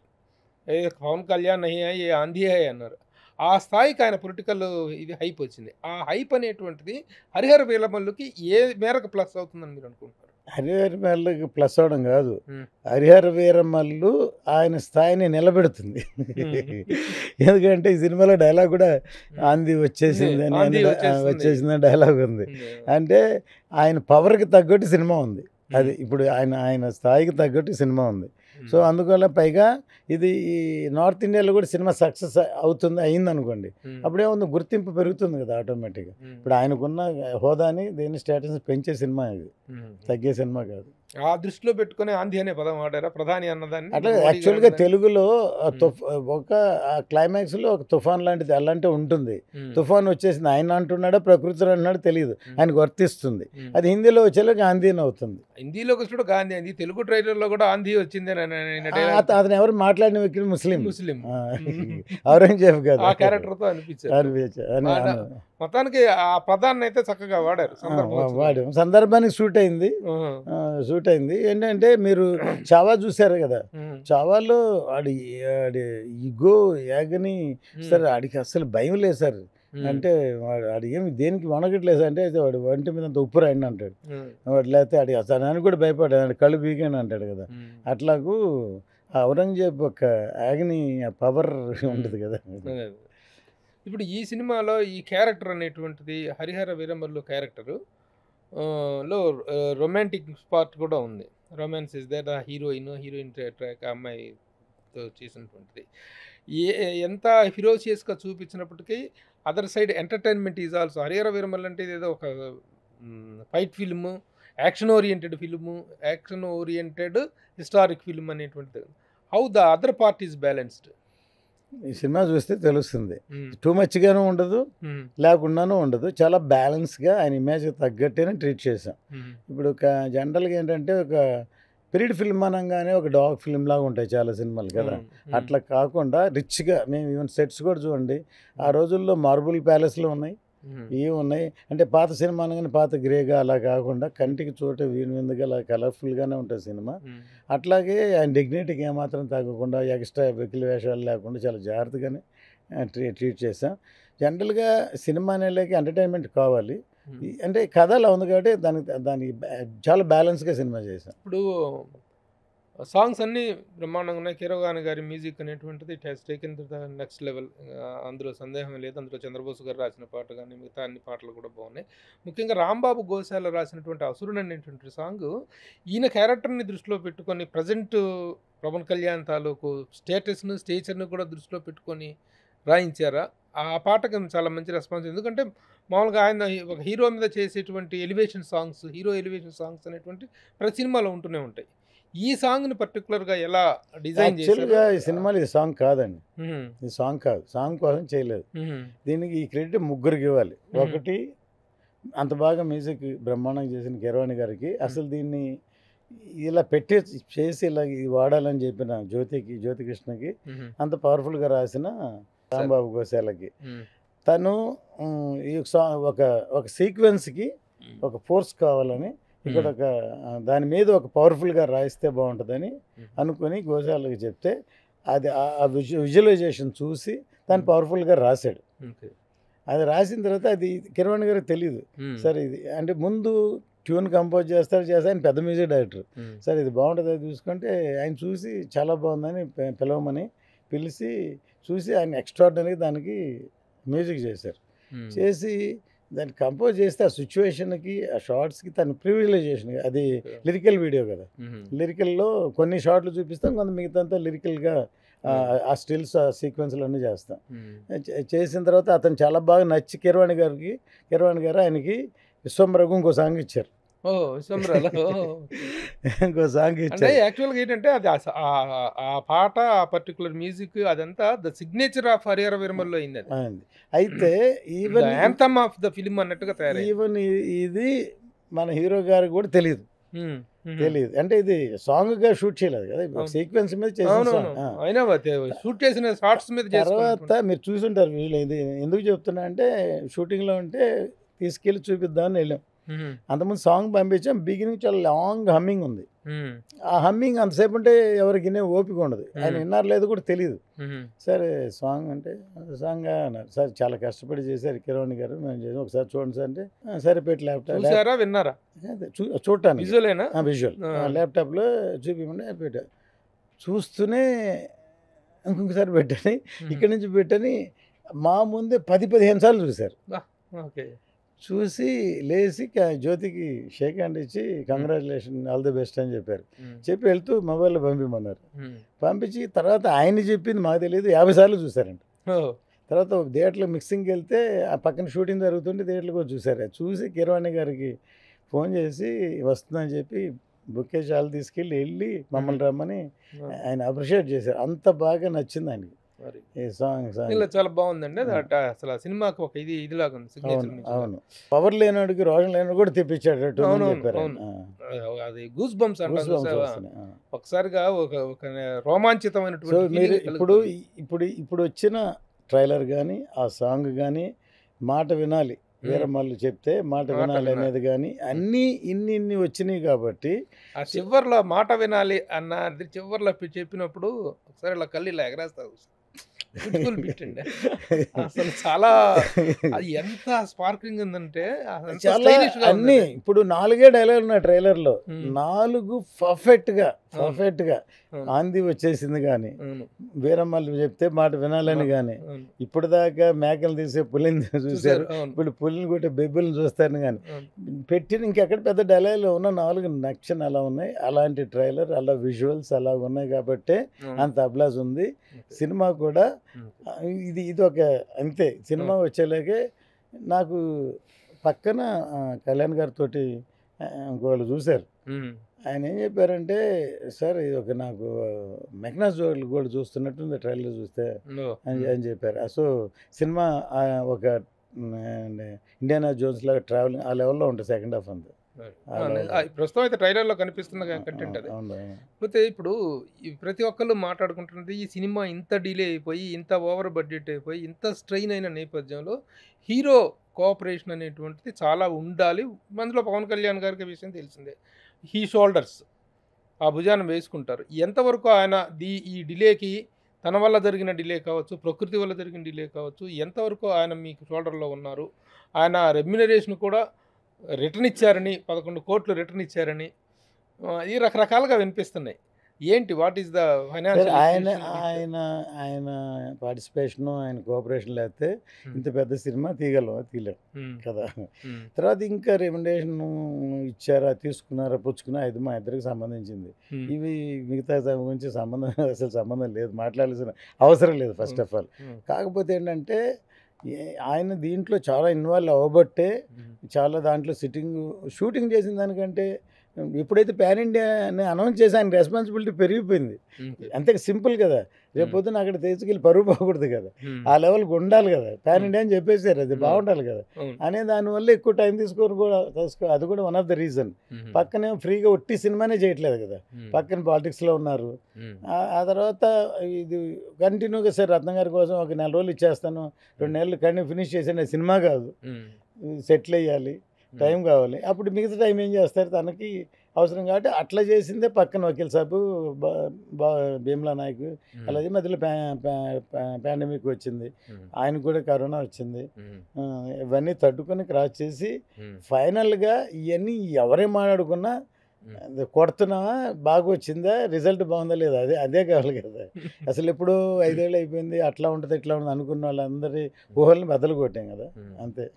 పవన్ కళ్యాణ్ అయ్యాయి ఆంధీ అయ్యాయి అన్నారు. ఆ స్థాయికి ఆయన పొలిటికల్ ఇది హైప్ వచ్చింది. ఆ హైప్ అనేటువంటిది హరిహర వీరమల్లుకి ఏ మేరకు ప్లస్ అవుతుందని మీరు అనుకుంటున్నారు? హరిహర వీరమల్లుకి ప్లస్ అవడం కాదు, హరిహర వీరమల్లు ఆయన స్థాయిని నిలబెడుతుంది. ఎందుకంటే ఈ సినిమాలో డైలాగ్ కూడా ఆంధీ వచ్చేసిందని డైలాగ్ ఉంది. అంటే ఆయన పవర్కి తగ్గట్టు సినిమా ఉంది, అది ఇప్పుడు ఆయన స్థాయికి తగ్గట్టు సినిమా ఉంది. సో అందువల్ల పైగా ఇది నార్త్ ఇండియాలో కూడా సినిమా సక్సెస్ అయింది అనుకోండి, అప్పుడేముంది గుర్తింపు పెరుగుతుంది కదా ఆటోమేటిక్గా. ఇప్పుడు ఆయనకున్న హోదాని దీని స్టేటస్ పెంచే సినిమా ఇది, తగ్గే సినిమా కాదు. ఆ దృష్టిలో పెట్టుకుని ఆంధీ అనే పదం వాడారా ప్రధాని అన్నదాన్ని? అట్లా యాక్చువల్గా తెలుగులో ఒక క్లైమాక్స్లో ఒక తుఫాన్ లాంటిది అలాంటి ఉంటుంది. తుఫాన్ వచ్చేసింది, ఆయన అంటున్నాడో ప్రకృతిలో అంటున్నాడో తెలియదు, ఆయనకు వర్తిస్తుంది. అది హిందీలో వచ్చేలోకి ఆంధీని అవుతుంది. హిందీలోకి వచ్చి గాంధీ అంది, తెలుగు ట్రైలర్లో కూడా ఆంధీ వచ్చింది. అతను ఎవరు మాట్లాడిన వ్యక్తి ముస్లిం ఔరంగజేబ్ గారు ఆ క్యారెక్టర్తో అనిపించారు. మొత్తానికి ఆ పదాన్ని అయితే చక్కగా వాడారు వాడు సందర్భానికి షూట్ అయింది ఏంటంటే మీరు చావా చూశారు కదా, చావాలో ఆడి ఆడి ఇగో యాగని సార్ ఆడికి అస్సలు భయం లేదు సార్ అంటే వాడు ఏమి దేనికి వణగట్లేదు అంటే వాడు ఒంటి మీద అంత ఉప్పు రాయండి అంటాడు, వాడు లేకపోతే ఆడి అసలు అని కూడా భయపడ్డాడు కళ్ళు బీగాని అంటాడు కదా. అట్లాగూ ఆ ఔరంగజేబ్ ఒక యాగని పవర్ ఉంటుంది కదా. ఇప్పుడు ఈ సినిమాలో ఈ క్యారెక్టర్ అనేటువంటిది హరిహర వీరమల్లు క్యారెక్టరు లో రొమాంటిక్ పార్ట్ కూడా ఉంది. Romance is there, heroine track అమ్మాయితో చేసినటువంటిది ఎంత హీరోషియస్గా చూపించినప్పటికీ other side entertainment is also. Harihara Veeramallu అంటే ఏదో ఒక fight film, action oriented historic film అనేటువంటిది. How the other part is balanced ఈ సినిమా చూస్తే తెలుస్తుంది. టూ మచ్గాను ఉండదు, లేకుండానూ ఉండదు, చాలా బ్యాలెన్స్గా ఆయన ఇమేజ్కి తగ్గట్టేనే ట్రీట్ చేసాం. ఇప్పుడు ఒక జనరల్గా ఏంటంటే ఒక పీరియడ్ ఫిల్మ్ అనగానే ఒక డాగ్ ఫిల్మ్ లాగా ఉంటాయి చాలా సినిమాలు కదా, అట్లా కాకుండా రిచ్గా మేము ఈవెన్ సెట్స్ కూడా చూడండి, ఆ రోజుల్లో మార్బుల్ ప్యాలెస్లు ఉన్నాయి, ఇవి ఉన్నాయి. అంటే పాత సినిమా అనగానే పాత గ్రేగా అలా కాకుండా కంటికి చోట వీణుందుగా అలా కలర్ఫుల్గానే ఉంటుంది సినిమా. అట్లాగే ఆయన డిగ్నిటీకి ఏమాత్రం తగ్గకుండా ఎక్స్ట్రా వెకిలి వేషాలు లేకుండా చాలా జాగ్రత్తగానే ట్రీట్ చేసాం. జనరల్గా సినిమా అనేలాకి ఎంటర్టైన్మెంట్ కావాలి, అంటే కథ అలా ఉంది కాబట్టి దానికి చాలా బ్యాలెన్స్గా సినిమా చేసాం. ఇప్పుడు సాంగ్స్ అన్నీ బ్రహ్మాండంగా ఉన్నాయి. కీరవాణి గారి మ్యూజిక్ అనేటువంటిది it has taken to the next level, అందులో సందేహం లేదు. అందులో చంద్రబోస్ గారు రాసిన పాట కానీ మిగతా అన్ని పాటలు కూడా బాగున్నాయి. ముఖ్యంగా రాంబాబు గోశాల రాసినటువంటి అసురుడు అనేటువంటి సాంగ్ ఈయన క్యారెక్టర్ని దృష్టిలో పెట్టుకొని ప్రజెంట్ పవన్ కళ్యాణ్ తాలూకు స్టేటస్ను స్టేచర్ను కూడా దృష్టిలో పెట్టుకొని రాయించారా? ఆ పాటకు చాలా మంచి రెస్పాన్స్. ఎందుకంటే మామూలుగా ఆయన ఒక హీరో మీద చేసేటువంటి హీరో ఎలివేషన్ సాంగ్స్ అనేటువంటి ప్రతి సినిమాలో ఉంటూనే ఉంటాయి. ఈ సాంగ్ని పర్టికులర్గా ఎలా డిజైన్ యాక్చువల్గా ఈ సినిమాలో ఇది సాంగ్ కాదండి, ఇది సాంగ్ కాదు, సాంగ్ కోసం చేయలేదు. దీనికి ఈ క్రెడిట్ ముగ్గురికి ఇవ్వాలి. ఒకటి అంత బాగా మ్యూజిక్ బ్రహ్మాండంగా చేసిన కీరవాణి గారికి, అసలు దీన్ని ఇలా చేసి ఇలా ఇది వాడాలని చెప్పిన జ్యోతికృష్ణకి, అంత పవర్ఫుల్గా రాసిన రాంబాబు గోశాలకి, తను ఈ ఒక సీక్వెన్స్కి ఒక ఫోర్స్ కావాలని ఇక్కడ ఒక దాని మీద ఒక పవర్ఫుల్గా రాయిస్తే బాగుంటుందని అనుకుని గోశాలకి చెప్తే అది ఆ విజువలైజేషన్ చూసి దాన్ని పవర్ఫుల్గా రాశాడు. అది రాసిన తర్వాత అది కీరవాణి గారికి తెలియదు సరే ఇది అంటే ముందు ట్యూన్ కంపోజ్ చేస్తాడు ఆయన పెద్ద మ్యూజిక్ డైరెక్టర్, సరే ఇది బాగుంటుంది అది చూసుకుంటే ఆయన చూసి చాలా బాగుందని పిలవమని పిలిచి చూసి ఆయన ఎక్స్ట్రాడినరీగా దానికి మ్యూజిక్ చేశారు. చేసి దాన్ని కంపోజ్ చేస్తే ఆ సిచ్యువేషన్కి ఆ షార్ట్స్కి తను ప్రివిలైజేషన్, అది లిరికల్ వీడియో కదా, లిరికల్లో కొన్ని షార్ట్లు చూపిస్తాం, కొంత మిగతాంతా లిరికల్గా ఆ స్టిల్స్ ఆ సీక్వెన్స్లు అన్నీ చేస్తాం. చేసిన తర్వాత అతను చాలా బాగా నచ్చి కీరవాణి గారు ఆయనకి విశ్వంబరకు ఇంకో సాంగ్ ఇచ్చారు. ఇంకో సాంగ్ ఇచ్చారు. యాక్చువల్గా ఏంటంటే అది ఆ పాట ఆ పర్టికులర్ మ్యూజిక్ అదంతా the signature of Harihara Veeramallu అయింది. అయితే even anthem of the film అన్నట్టుగా తయారు. ఈవెన్ ఇది మన హీరో గారికి కూడా తెలియదు అంటే ఇది సాంగ్ గా షూట్ చేయలేదు కదా, సీక్వెన్స్ మీద షూట్ చేసిన షార్ట్స్ మీద. తర్వాత మీరు చూసుంటారు ఇది ఎందుకు చెప్తున్నా అంటే షూటింగ్ లో ఉంటే తీసుకెళ్ళి చూపిద్దామని వెళ్ళాం. అంతకుముందు సాంగ్ పంపించాం, బిగినింగ్ చాలా లాంగ్ హమ్మింగ్ ఉంది. ఆ హమ్మింగ్ అంతసేపు ఉంటే ఎవరికి ఓపిక ఉండదు, ఆయన విన్నారు లేదు కూడా తెలియదు. సరే సాంగ్ అంటే సాంగ్ అన్నారు, సరే చాలా కష్టపడి చేశారు కీరవాణి గారు, మేము చేసాం ఒకసారి చూడండి సార్ అంటే సరే పెట్టి ల్యాప్టాప్ విన్నారా చూడటానికి విజువల్ ల్యాప్టాప్లో చూపించండి పెట్టా, చూస్తూనే ఇంకొకసారి పెట్టని ఇక్కడి నుంచి పెట్టని మా ముందే 10-15 సార్లు చూశారు. చూసి లేచి జ్యోతికి షేక్ హ్యాండ్ ఇచ్చి కంగ్రాచులేషన్ ఆల్ ది బెస్ట్ అని చెప్పారు. చెప్పి వెళ్తూ మొబైల్లో పంపించమన్నారు. పంపించి తర్వాత ఆయన చెప్పింది మాకు తెలియదు 50 సార్లు చూసారంట. తర్వాత థియేటర్లో మిక్సింగ్కి వెళ్తే ఆ పక్కన షూటింగ్ జరుగుతుంటే థియేటర్కి చూసారు. చూసి కీరవాణి గారికి ఫోన్ చేసి వస్తుందని చెప్పి బుకే చాలు వెళ్ళి మమ్మల్ని రమ్మని ఆయన అప్రిషియేట్ చేశారు. అంత బాగా నచ్చింది ఆయనకి ఈ సాంగ్. చాలా బాగుందండి అసలు సినిమాకి ఒక ఇదిలాగా ఉంది. అవును, పవర్ లేనాడికి రోషన్ లేనాడు కూడా తెప్పించాడు చెప్పారు. అది గూస్ బంప్స్ ఒకసారిగా ఒక రోమాంచితమైనటువంటి. మీరు ఇప్పుడు వచ్చిన ట్రైలర్ కానీ ఆ సాంగ్ కానీ మాట వినాలి, వీరమల్లు చెప్తే మాట వినాలి అనేది కానీ అన్నీ ఇన్ని వచ్చినాయి కాబట్టి ఆ చివర్లో మాట వినాలి అన్నది చివర్లో చెప్పినప్పుడు ఒకసారి ఇలా కళ్ళు ఇలా ఎగరేస్తారు పెట్టండి. అసలు చాలా అది ఎంత స్పార్క్లింగ్ ఉందంటే చాలా అన్ని ఇప్పుడు 4 డైలాగులు ఉన్నాయి ట్రైలర్లో, 4 పర్ఫెక్ట్ గా ఆంది వచ్చేసింది. కానీ వీరమల్లు చెప్తే మాట వినాలని కానీ ఇప్పుడు దాకా మేకలు తీసే పులిని చూశారు, ఇప్పుడు పులిని కొట్టే బెబ్బుల్ని చూస్తారని కానీ పెట్టిన ఇంకెక్కడ పెద్ద డైలాగులు ఉన్న 4 నక్షన్ అలా ఉన్నాయి. అలాంటి ట్రైలర్, అలా విజువల్స్ అలా ఉన్నాయి కాబట్టి అంత అబ్లాజ్ ఉంది. సినిమా కూడా ఇది ఒక అంతే. సినిమా వచ్చేలాగే నాకు పక్కన కళ్యాణ్ గారితో ఇంకోళ్ళు చూశారు. ఆయన ఏం చెప్పారంటే, సార్ ఇది ఒక నాకు మెగ్నాస్ గోల్డ్ చూస్తున్నట్టుంది ట్రైలర్ చూస్తే అని చెప్పారు. సో సినిమా ఒక ఇండియానా జోన్స్ లాగా ట్రావెలింగ్ ఆ లెవెల్లో ఉంటుంది సెకండ్ హాఫ్ అంతా. ప్రస్తుతం అయితే ట్రైలర్లో కనిపిస్తున్న కంటెంట్ అది. కాకపోతే ఇప్పుడు ప్రతి ఒక్కళ్ళు మాట్లాడుకుంటున్నది ఈ సినిమా ఇంత డిలే అయిపోయి, ఇంత ఓవర్ బడ్జెట్ అయిపోయి, ఇంత స్ట్రెయిన్ అయిన నేపథ్యంలో హీరో కోఆపరేషన్ అనేటువంటిది చాలా ఉండాలి. అందులో పవన్ కళ్యాణ్ గారికి విషయం తెలిసిందే, హీ షోల్డర్స్ ఆ భుజాన్ని వేసుకుంటారు. ఎంతవరకు ఆయన ఈ డిలేకి తన వల్ల జరిగిన డిలే కావచ్చు, ప్రకృతి వల్ల జరిగిన డిలే కావచ్చు, ఎంతవరకు ఆయన మీకు షోల్డర్లో ఉన్నారు? ఆయన రెమ్యునరేషన్ కూడా రిటర్న్ ఇచ్చారని, 11 కోట్లు రిటర్న్ ఇచ్చారని ఈ రకరకాలుగా వినిపిస్తున్నాయి. ఏంటి వాట్ ఈస్ ద ఫైనాన్షియల్? ఆయన పార్టిసిపేషన్, ఆయన కోఆపరేషన్ లేకపోతే ఇంత పెద్ద సినిమా తీయలేం కదా. తర్వాత ఇంకా రెమ్యునరేషన్ ఇచ్చారా, తీసుకున్నారా, పుచ్చుకున్నా, ఇది మా ఇద్దరికి సంబంధించింది. ఇవి మిగతా గురించి అసలు సంబంధం లేదు, మాట్లాడాల్సిన అవసరం లేదు ఫస్ట్ ఆఫ్ ఆల్. కాకపోతే ఏంటంటే ఆయన దీంట్లో చాలా ఇన్వాల్వ్ అవ్వబట్టే చాలా దాంట్లో షూటింగ్ చేసిన దానికంటే ఎప్పుడైతే పాన్ ఇండియా అని అనౌన్స్ చేసి ఆయన రెస్పాన్సిబిలిటీ పెరిగిపోయింది. అంతే సింపుల్ కదా. రేపు పొద్దున అక్కడ తీసుకెళ్ళి పరువు పోకూడదు కదా, ఆ లెవెల్కి ఉండాలి కదా. పాన్ ఇండియా అని చెప్పేసారు, అది బాగుండాలి కదా అనే దానివల్ల ఎక్కువ టైం అది కూడా వన్ ఆఫ్ ద రీజన్. పక్కనే ఫ్రీగా ఒట్టి సినిమానే చేయట్లేదు కదా, పక్కన పాలిటిక్స్లో ఉన్నారు. ఆ తర్వాత ఇది కంటిన్యూగా సార్ రత్న గారి కోసం ఒక 4 రోజులు ఇచ్చేస్తాను, 2 నెలలు కంటిన్యూ ఫినిష్ చేసిన సినిమా కాదు, సెటిల్ అయ్యాలి, టైం కావాలి. అప్పుడు మిగతా టైం ఏం చేస్తారు, తనకి అవసరం కాబట్టి అట్లా చేసిందే. పక్కన వకీల్ సాబు, భీమ్లా నాయక్, అలాగే మధ్యలో పాండమిక్ వచ్చింది, ఆయనకు కూడా కరోనా వచ్చింది. ఇవన్నీ తట్టుకొని క్రాస్ చేసి ఫైనల్గా ఇవన్నీ ఎవరేం మాట్లాడుకున్నా కొడుతున్నావా, బాగా వచ్చిందా, రిజల్ట్ బాగుందా లేదా, అదే కావాలి కదా. అసలు ఎప్పుడు 5 ఏళ్ళు అయిపోయింది, అట్లా ఉంటుంది ఇట్లా ఉంటుంది అనుకున్న వాళ్ళందరి ఊహల్ని బద్దలు కొట్టాం కదా, అంతే.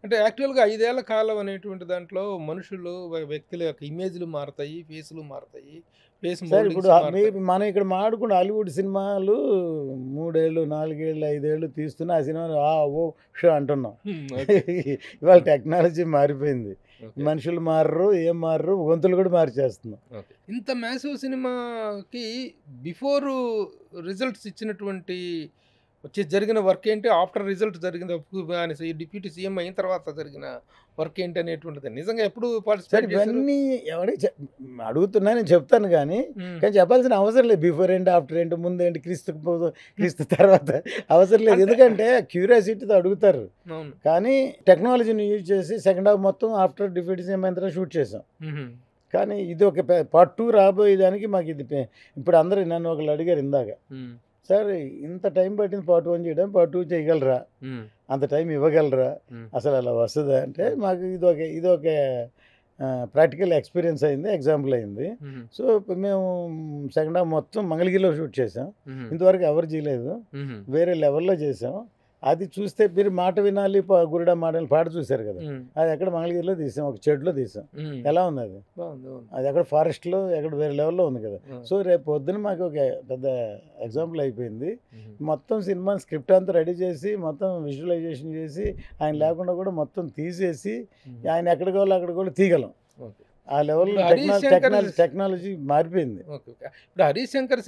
అంటే యాక్చువల్గా 5 ఏళ్ల కాలం అనేటువంటి దాంట్లో మనుషులు, వ్యక్తుల యొక్క ఇమేజ్లు మారుతాయి, ఫేసులు మారుతాయి, సార్ ఇప్పుడు మనం ఇక్కడ మాడుకున్న హాలీవుడ్ సినిమాలు 3 ఏళ్ళు 4 ఏళ్ళు 5 ఏళ్ళు తీస్తున్నా ఆ సినిమాలు ఓ షో అంటున్నాం. ఇవాళ టెక్నాలజీ మారిపోయింది, మనుషులు మారరు, ఏం మారరు, గొంతులు కూడా మార్చేస్తున్నాం. ఇంత మ్యాసివ్ సినిమాకి బిఫోర్ రిజల్ట్స్ ఇచ్చినటువంటి జరిగిన వర్క్ ఏంటి, ఆఫ్టర్ రిజల్ట్ జరిగిన డిప్యూటీ సీఎం అయిన తర్వాత జరిగిన వర్క్ ఏంటి అనేటువంటిది నిజంగా ఎప్పుడు పార్టిసిపేట్ ఇవన్నీ ఎవరికి అడుగుతున్నా నేను చెప్తాను కానీ చెప్పాల్సిన అవసరం లేదు. బిఫోర్ ఏంటి, ఆఫ్టర్ ఏంటి, ముందు ఏంటి, క్రీస్తు తర్వాత అవసరం లేదు. ఎందుకంటే క్యూరియాసిటీతో అడుగుతారు. కానీ టెక్నాలజీని యూజ్ చేసి సెకండ్ హాఫ్ మొత్తం ఆఫ్టర్ డిప్యూటీ సీఎం అయిన తర్వాత షూట్ చేసాం. కానీ ఇది ఒక పార్ట్ 2 రాబోయేదానికి మాకు ఇది ఇప్పుడు అందరూ నన్ను ఒకళ్ళు అడిగారు ఇందాక, సార్ ఇంత టైం పట్టింది పార్ట్ 1 చేయడం, పార్ట్ 2 చేయగలరా, అంత టైం ఇవ్వగలరా, అసలు అలా వస్తుందా అంటే మాకు ఇది ఒక ప్రాక్టికల్ ఎక్స్పీరియన్స్ అయింది, ఎగ్జాంపుల్ అయింది. సో మేము సెకండ్ హాఫ్ మొత్తం మంగళగిరిలో షూట్ చేసాం, ఇంతవరకు ఎవరు చేయలేదు, వేరే లెవెల్లో చేసాం. అది చూస్తే మీరు మాట వినాలి, గురుడా మాట పాట చూశారు కదా, అది ఎక్కడ మంగళగిరిలో తీసాం, ఒక చెడులో తీసాం. ఎలా ఉంది అది, అది ఎక్కడ ఫారెస్ట్లో ఎక్కడ వేరే లెవెల్లో ఉంది కదా. సో రేపు పొద్దున మాకు ఒక పెద్ద ఎగ్జాంపుల్ అయిపోయింది. మొత్తం సినిమా స్క్రిప్ట్ అంతా రెడీ చేసి మొత్తం విజువలైజేషన్ చేసి ఆయన లేకుండా కూడా మొత్తం తీసేసి ఆయన ఎక్కడ కావాలో అక్కడ కూడా తీయగలం. ఆ లెవెల్లో టెక్నాలజీ మారిపోయింది. ఇప్పుడు హరీష్ శంకర్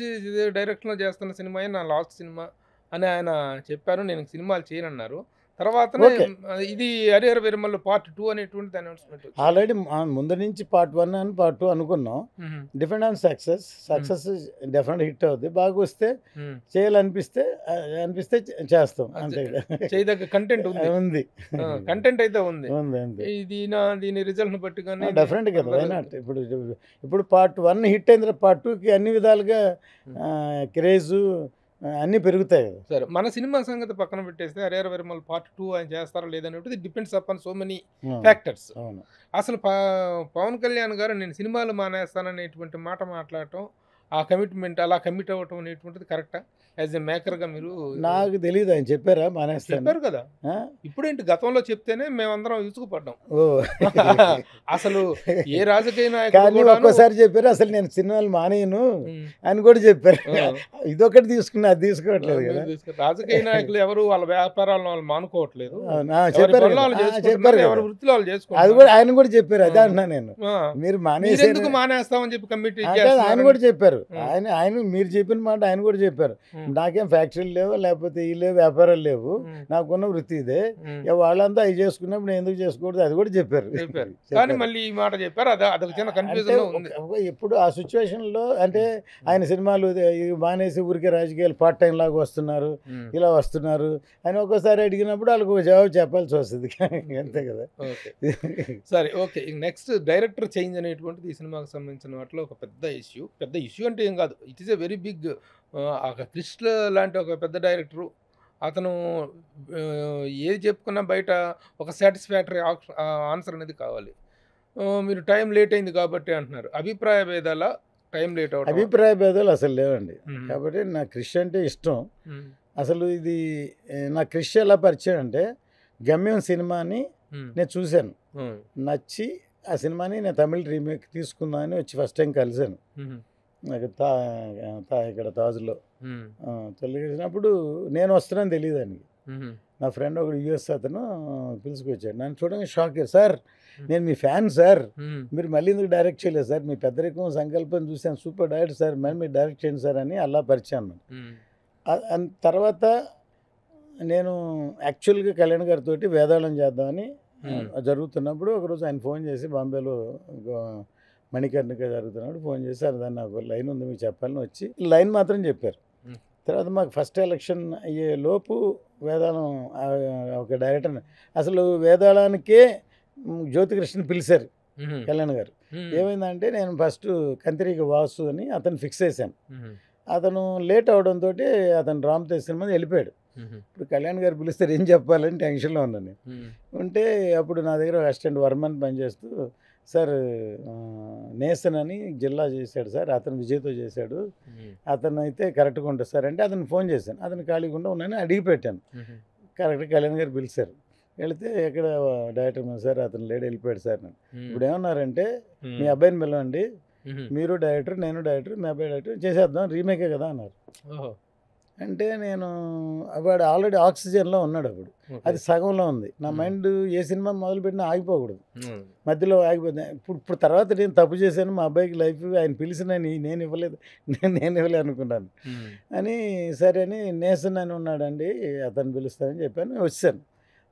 డైరెక్షన్లో చేస్తున్న సినిమా నా లాస్ట్ సినిమా అని ఆయన చెప్పారు. నేను సినిమాలు చేయనన్నారు. తర్వాతనే ఓకే. ఇది హరిహర వీరమల్లు పార్ట్ 2 అనేటువంటిది అనౌన్స్మెంట్ వచ్చింది. ఆల్రెడీ ముందు నుంచి పార్ట్ 1 అని పార్ట్ 2 అనుకున్నాం. Depend on success definite hit అవుద్ది. బాగా వస్తే చేయాలనిపిస్తే అనిపిస్తే చేస్తాం అంతే. చేయదగ్గ కంటెంట్ ఉంది. ఉంది కంటెంట్ అయితే ఉంది. ఉంది దీని రిజల్ట్ ని బట్టి కానీ డెఫినెట్ కదా వైనాట్. ఇప్పుడు పార్ట్ 1 హిట్ అయిన తర్వాత పార్ట్ 2కి అన్ని విధాలుగా క్రేజు అన్నీ పెరుగుతాయి కదా. సరే, మన సినిమా సంగతి పక్కన పెట్టేస్తే హరిహర వీరమల్లు పార్ట్ 2 ఆయన చేస్తారా లేదనేది depends upon so many factors. అవును. అసలు పవన్ కళ్యాణ్ గారు నేను సినిమాలు మానేస్తాననేటువంటి మాట మాట్లాడటం, ఆ కమిట్మెంట్ అలా కమిట్ అవ్వటం అనేటువంటిది కరెక్టా? యాజ్ ఎ మేకర్గా మీరు నాకు తెలియదు ఆయన చెప్పారా మానేస్తాను చెప్పారు కదా. ఇప్పుడేంటి గతంలో చెప్తేనే మేమందరం ఇసుకుపడ్డాం. ఓ అసలు ఏ రాజకీయ కానీ నాయకుడు ఒక్కసారి చెప్పారు అసలు నేను సినిమాలు మానేయను అని కూడా చెప్పారు. ఇదొకటి తీసుకున్నా అది తీసుకోవట్లేదు కదా. రాజకీయ నాయకులు ఎవరు వాళ్ళ వ్యాపారాలను వాళ్ళు మానుకోవట్లేదు. చెప్పారు ఎవరి పనులు వాళ్ళు చెప్పారు చేసుకుంటున్నారు, ఎవరి వృత్తిలో వాళ్ళు అది చేసుకుంటారు. కూడా ఆయన కూడా చెప్పారు. అదే అంటున్నా నేను. మీరు మానేసి ఎందుకు మానేస్తామని చెప్పి కమిటీ ఆయన కూడా చెప్పారు. ఆయన మీరు చెప్పిన మాట ఆయన కూడా చెప్పారు. నాకేం ఫ్యాక్టరీలు లేవు, లేకపోతే ఈ లేవు, వ్యాపారాలు లేవు, నాకున్న వృత్తి ఇదే, వాళ్ళంతా అవి చేసుకున్నప్పుడు నేను ఎందుకు చేసుకోకూడదు అది కూడా చెప్పారు. కానీ మళ్ళీ ఈ మాట చెప్పారు. అదొక చిన్న కన్ఫ్యూజన్ ఉంది. ఇప్పుడు ఆ సిచ్యువేషన్ లో అంటే ఆయన సినిమాలు మానేసి ఊరికే రాజకీయాలు పార్ట్ టైం లాగా వస్తున్నారు, ఇలా వస్తున్నారు అని ఒక్కోసారి అడిగినప్పుడు వాళ్ళకి ఒక జవాబు చెప్పాల్సి వస్తుంది. అంతే కదా. సరే, ఓకే. నెక్స్ట్ డైరెక్టర్ చేంజ్ అనేటువంటిది ఈ సినిమాకి సంబంధించిన వాటిలో ఒక పెద్ద ఇష్యూ అంటే ఏం కాదు, it is a very big. Krish లాంటి ఒక పెద్ద డైరెక్టరు, అతను ఏది చెప్పుకున్నా బయట ఒక సాటిస్ఫాక్టరీ ఆన్సర్ అనేది కావాలి. మీరు టైం లేట్ అయింది కాబట్టి అంటున్నారు. అభిప్రాయ భేదాల టైం లేట్ అవుతుంది. అభిప్రాయ భేదాలు అసలు లేవండి. కాబట్టి నా క్రిష్ అంటే ఇష్టం. అసలు ఇది నా క్రిష్ ఎలా పరిచయం అంటే గమ్యం సినిమాని నేను చూశాను, నచ్చి ఆ సినిమాని నేను తమిళ రీమేక్ తీసుకుందామని వచ్చి ఫస్ట్ టైం కలిశాను. నాకు ఇక్కడ తాజ్లో తెలిసినప్పుడు నేను వస్తున్నాను తెలియదు ఆయనకి. నా ఫ్రెండ్ ఒకడు యూఎస్ అతను పిలుచుకొచ్చాడు. నన్ను చూడగానే షాక్ అయ్యారు. సార్ నేను మీ ఫ్యాన్ సార్, మీరు మళ్ళీ ఎందుకు డైరెక్ట్ చేయలేదు సార్, మీ పెద్దరికం సంకల్పం చూశాను, సూపర్ డైరెక్టర్ సార్, మరి మీరు డైరెక్ట్ చేయండి సార్ అని అలా పరిచయం. తర్వాత నేను యాక్చువల్గా కళ్యాణ్ గారితో వేదాళం చేద్దామని జరుగుతున్నప్పుడు ఒకరోజు ఆయన ఫోన్ చేసి, బాంబేలో మణికర్ణిక జరుగుతున్నప్పుడు ఫోన్ చేసి, దాన్ని నాకు లైన్ ఉంది మీకు చెప్పాలని వచ్చి లైన్ మాత్రం చెప్పారు. తర్వాత మాకు ఫస్ట్ ఎలక్షన్ అయ్యే లోపు వేదాళం ఒక డైరెక్టర్, అసలు వేదాళానికే జ్యోతికృష్ణ పిలిచారు కళ్యాణ్ గారు. ఏమైందంటే నేను ఫస్ట్ కంతిరీగ వాసు అని అతను ఫిక్స్ చేశాను. అతను లేట్ అవడంతో అతను రామ్ తేజ్ సినిమా వెళ్ళిపోయాడు. ఇప్పుడు కళ్యాణ్ గారు పిలుస్తారు ఏం చెప్పాలని టెన్షన్లో ఉన్నాను. ఉంటే అప్పుడు నా దగ్గర అసిస్టెంట్ వర్మన్ పనిచేస్తూ, సార్ నేసన్ అని జిల్లా చేశాడు సార్, అతను విజయ్తో చేశాడు, అతను అయితే కరెక్ట్గా ఉంటుంది సార్ అంటే అతను ఫోన్ చేశాను. అతను ఖాళీగా ఉన్నాను అడిగి పెట్టాను. కరెక్ట్గా కళ్యాణ్ గారు పిలిచారు. వెళితే ఎక్కడ డైరెక్టర్ సార్ అతను లేడీ వెళ్ళిపోయాడు సార్. నేను ఇప్పుడు ఏమన్నారంటే మీ అబ్బాయిని పిలవండి, మీరు డైరెక్టర్ నేను డైరెక్టర్, మీ అబ్బాయి డైరెక్టర్ చేసేద్దాం, రీమేకే కదా అన్నారు. అంటే నేను వాడు ఆల్రెడీ ఆక్సిజన్లో ఉన్నాడు. అప్పుడు అది సగంలో ఉంది. నా మైండ్ ఏ సినిమా మొదలుపెట్టినా ఆగిపోకూడదు, మధ్యలో ఆగిపోతుంది. ఇప్పుడు తర్వాత నేను తప్పు చేశాను, మా అబ్బాయికి లైఫ్ ఆయన పిలిచిన నేను ఇవ్వలేదు అనుకున్నాను అని. సరే అని నేసన్ అని ఉన్నాడండి అతను పిలుస్తానని చెప్పాను. వచ్చాను.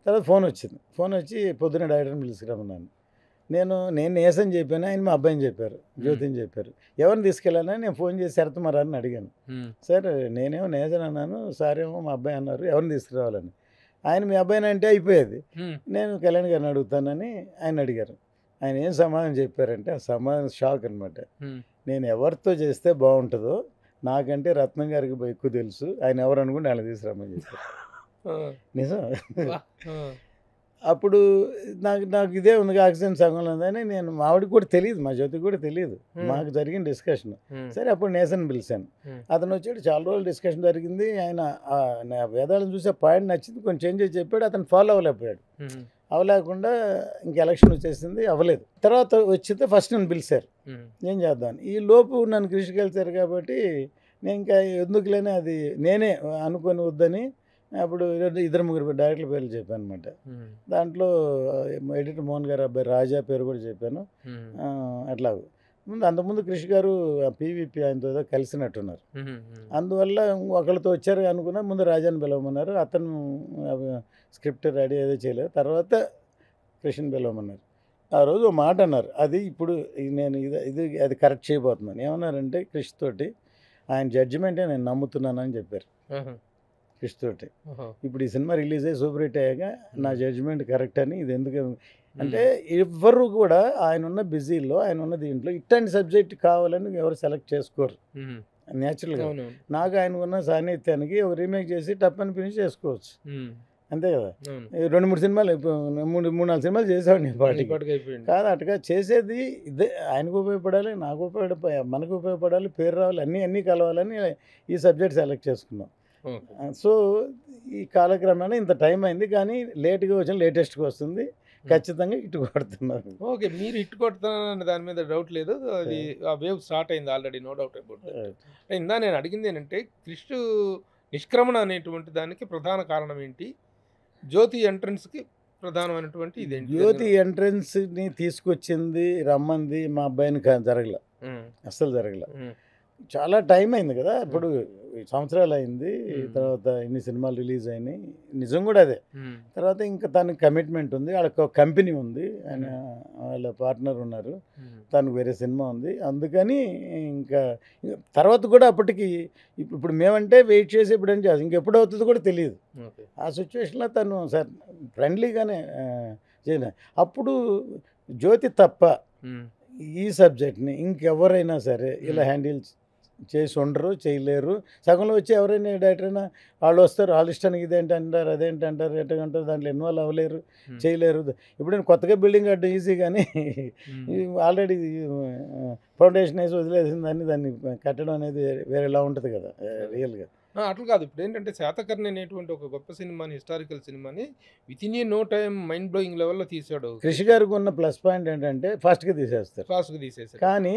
తర్వాత ఫోన్ వచ్చి పొద్దున్న డైరెక్టర్ని పిలుచుకురమ్మన్నాను. నేను నేసని చెప్పాను, ఆయన మా అబ్బాయిని చెప్పారు, జ్యోతిని చెప్పారు. ఎవరిని తీసుకెళ్ళానని నేను ఫోన్ చేసి శరత్మరాని అడిగాను. సార్ నేనేమో నేసన్ అన్నాను, సార్ ఏమో మా అబ్బాయి అన్నారు, ఎవరిని తీసుకురావాలని. ఆయన మీ అబ్బాయిని అంటే అయిపోయేది. నేను కళ్యాణ్ గారిని అడుగుతానని ఆయన అడిగారు. ఆయన ఏం సమాధానం చెప్పారంటే ఆ సమాధానం షాక్ అనమాట. నేను ఎవరితో చేస్తే బాగుంటుందో నాకంటే రత్నం గారికి ఎక్కువ తెలుసు, ఆయన ఎవరు అనుకుంటే ఆయన తీసుకురామని చెప్పారు. నిజం. అప్పుడు నాకు ఇదే ఉంది, ఆక్సిజన్ సగంలో ఉందని. నేను మావిడికి కూడా తెలియదు, మా జ్యోతికి కూడా తెలియదు, మాకు జరిగిన డిస్కషన్. సరే అప్పుడు నేసన్ పిలిచాను. అతను వచ్చాడు, చాలా రోజులు డిస్కషన్ జరిగింది. ఆయన వేదాలను చూసే పాయింట్ నచ్చింది, కొంచెం చేంజ్ చేసి చెప్పాడు. అతను ఫాలో అవ్వలేకపోయాడు. అవ్వలేకుండా ఇంక ఎలక్షన్ వచ్చేసింది, అవ్వలేదు. తర్వాత వచ్చితే ఫస్ట్ నన్ను పిలిచారు ఏం చేద్దామని. ఈ లోపు నన్ను కృషికి వెళ్తారు కాబట్టి నేను ఇంకా ఎందుకులేని అది నేనే అనుకొని వద్దని అప్పుడు 2-3 డైరెక్టర్ల పేర్లు చెప్పాను అనమాట. దాంట్లో ఎడిటర్ మోహన్ గారు అబ్బాయి రాజా పేరు కూడా చెప్పాను. అట్లా అంతకుముందు కృషి గారు పీవీపీ ఆయనతో ఏదో కలిసినట్టున్నారు. అందువల్ల ఒకళ్ళతో వచ్చారు అనుకున్నా, ముందు రాజాని పిలవమన్నారు. అతను స్క్రిప్ట్ రెడీ ఏదో చేయలేదు. తర్వాత కృష్ణని పిలవమన్నారు. ఆ రోజు ఓ మాట అన్నారు, అది ఇప్పుడు నేను అది కరెక్ట్ చేయబోతున్నాను. ఏమన్నారంటే కృషి తోటి ఆయన జడ్జిమెంటే నేను నమ్ముతున్నానని చెప్పారు. కృషి తోటి ఇప్పుడు ఈ సినిమా రిలీజ్ అయ్యి సూపర్ హిట్ అయ్యాక నా జడ్జిమెంట్ కరెక్ట్ అని. ఇది ఎందుకు అంటే ఎవ్వరు కూడా ఆయన ఉన్న బిజీలో, ఆయన ఉన్న దీంట్లో ఇట్లాంటి సబ్జెక్ట్ కావాలని ఎవరు సెలెక్ట్ చేసుకోరు న్యాచురల్గా. నాకు ఆయన ఉన్న సాన్నిధ్యానికి ఒక రీమేక్ చేసి టప్పని ఫినిష్ చేసుకోవచ్చు, అంతే కదా. 2-3 సినిమాలు 3-4 సినిమాలు చేసేవాడిని పాటికి కాదు. అటుగా చేసేది ఇదే, ఆయనకు ఉపయోగపడాలి, నాకు మనకు ఉపయోగపడాలి, పేరు రావాలి, అన్నీ కలవాలని ఈ సబ్జెక్ట్ సెలెక్ట్ చేసుకున్నాం. సో ఈ కాలక్రమేణా ఇంత టైం అయింది, కానీ లేట్గా వచ్చిన లేటెస్ట్గా వస్తుంది. ఖచ్చితంగా హిట్ కొడుతున్నారు. ఓకే, మీరు హిట్ కొడుతున్నారని దాని మీద డౌట్ లేదు. అది ఆ వేవ్ స్టార్ట్ అయింది already, no doubt about that. ఇందా నేను అడిగింది ఏంటంటే కృష్ణ నిష్క్రమణ అనేటువంటి దానికి ప్రధాన కారణం ఏంటి? జ్యోతి ఎంట్రన్స్కి ప్రధానమైనటువంటి ఇదేంటి? జ్యోతి ఎంట్రన్స్ని తీసుకొచ్చింది, రమ్మంది మా అబ్బాయిని జరగల, అస్సలు జరగల. చాలా టైం అయింది కదా, ఇప్పుడు సంవత్సరాలు అయింది. తర్వాత ఇన్ని సినిమాలు రిలీజ్ అయినాయి, నిజం కూడా అదే. తర్వాత ఇంకా తనకి కమిట్మెంట్ ఉంది, వాళ్ళకి ఒక కంపెనీ ఉంది, ఆయన వాళ్ళ పార్ట్నర్ ఉన్నారు, తనకు వేరే సినిమా ఉంది. అందుకని ఇంకా తర్వాత కూడా అప్పటికి ఇప్పుడు మేమంటే వెయిట్ చేసి ఇప్పుడు ఏం చేస్తాం, ఇంకెప్పుడు అవుతుందో కూడా తెలియదు. ఆ సిచ్యువేషన్లో తను సార్ ఫ్రెండ్లీగానే చేయలే. అప్పుడు జ్యోతి తప్ప ఈ సబ్జెక్ట్ని ఇంకెవరైనా సరే ఇలా హ్యాండిల్ చేసి ఉండరు, చేయలేరు. సగంలో వచ్చి ఎవరైనా డైరెక్టర్ అయినా వాళ్ళు వస్తారు, వాళ్ళ ఇష్టానికి ఇదేంటి అంటారు, అదేంటి అంటారు, ఎట్టంటారు, దాంట్లో ఇన్వాల్వ్ అవ్వలేరు, చేయలేరు. ఇప్పుడు నేను కొత్తగా బిల్డింగ్ కట్టడం ఈజీ, కానీ ఆల్రెడీ ఫౌండేషన్ వేసి వదిలేసిందని దాన్ని కట్టడం అనేది వేరేలా ఉంటుంది కదా రియల్గా. అట్లా కాదు, ఇప్పుడు ఏంటంటే శాతకర్ణి అనేటువంటి ఒక గొప్ప సినిమాని, హిస్టారికల్ సినిమాని within a no time mind blowing లెవెల్లో తీసాడు. కృషి గారికి ఉన్న ప్లస్ పాయింట్ ఏంటంటే ఫాస్ట్గా తీసేస్తారు. కానీ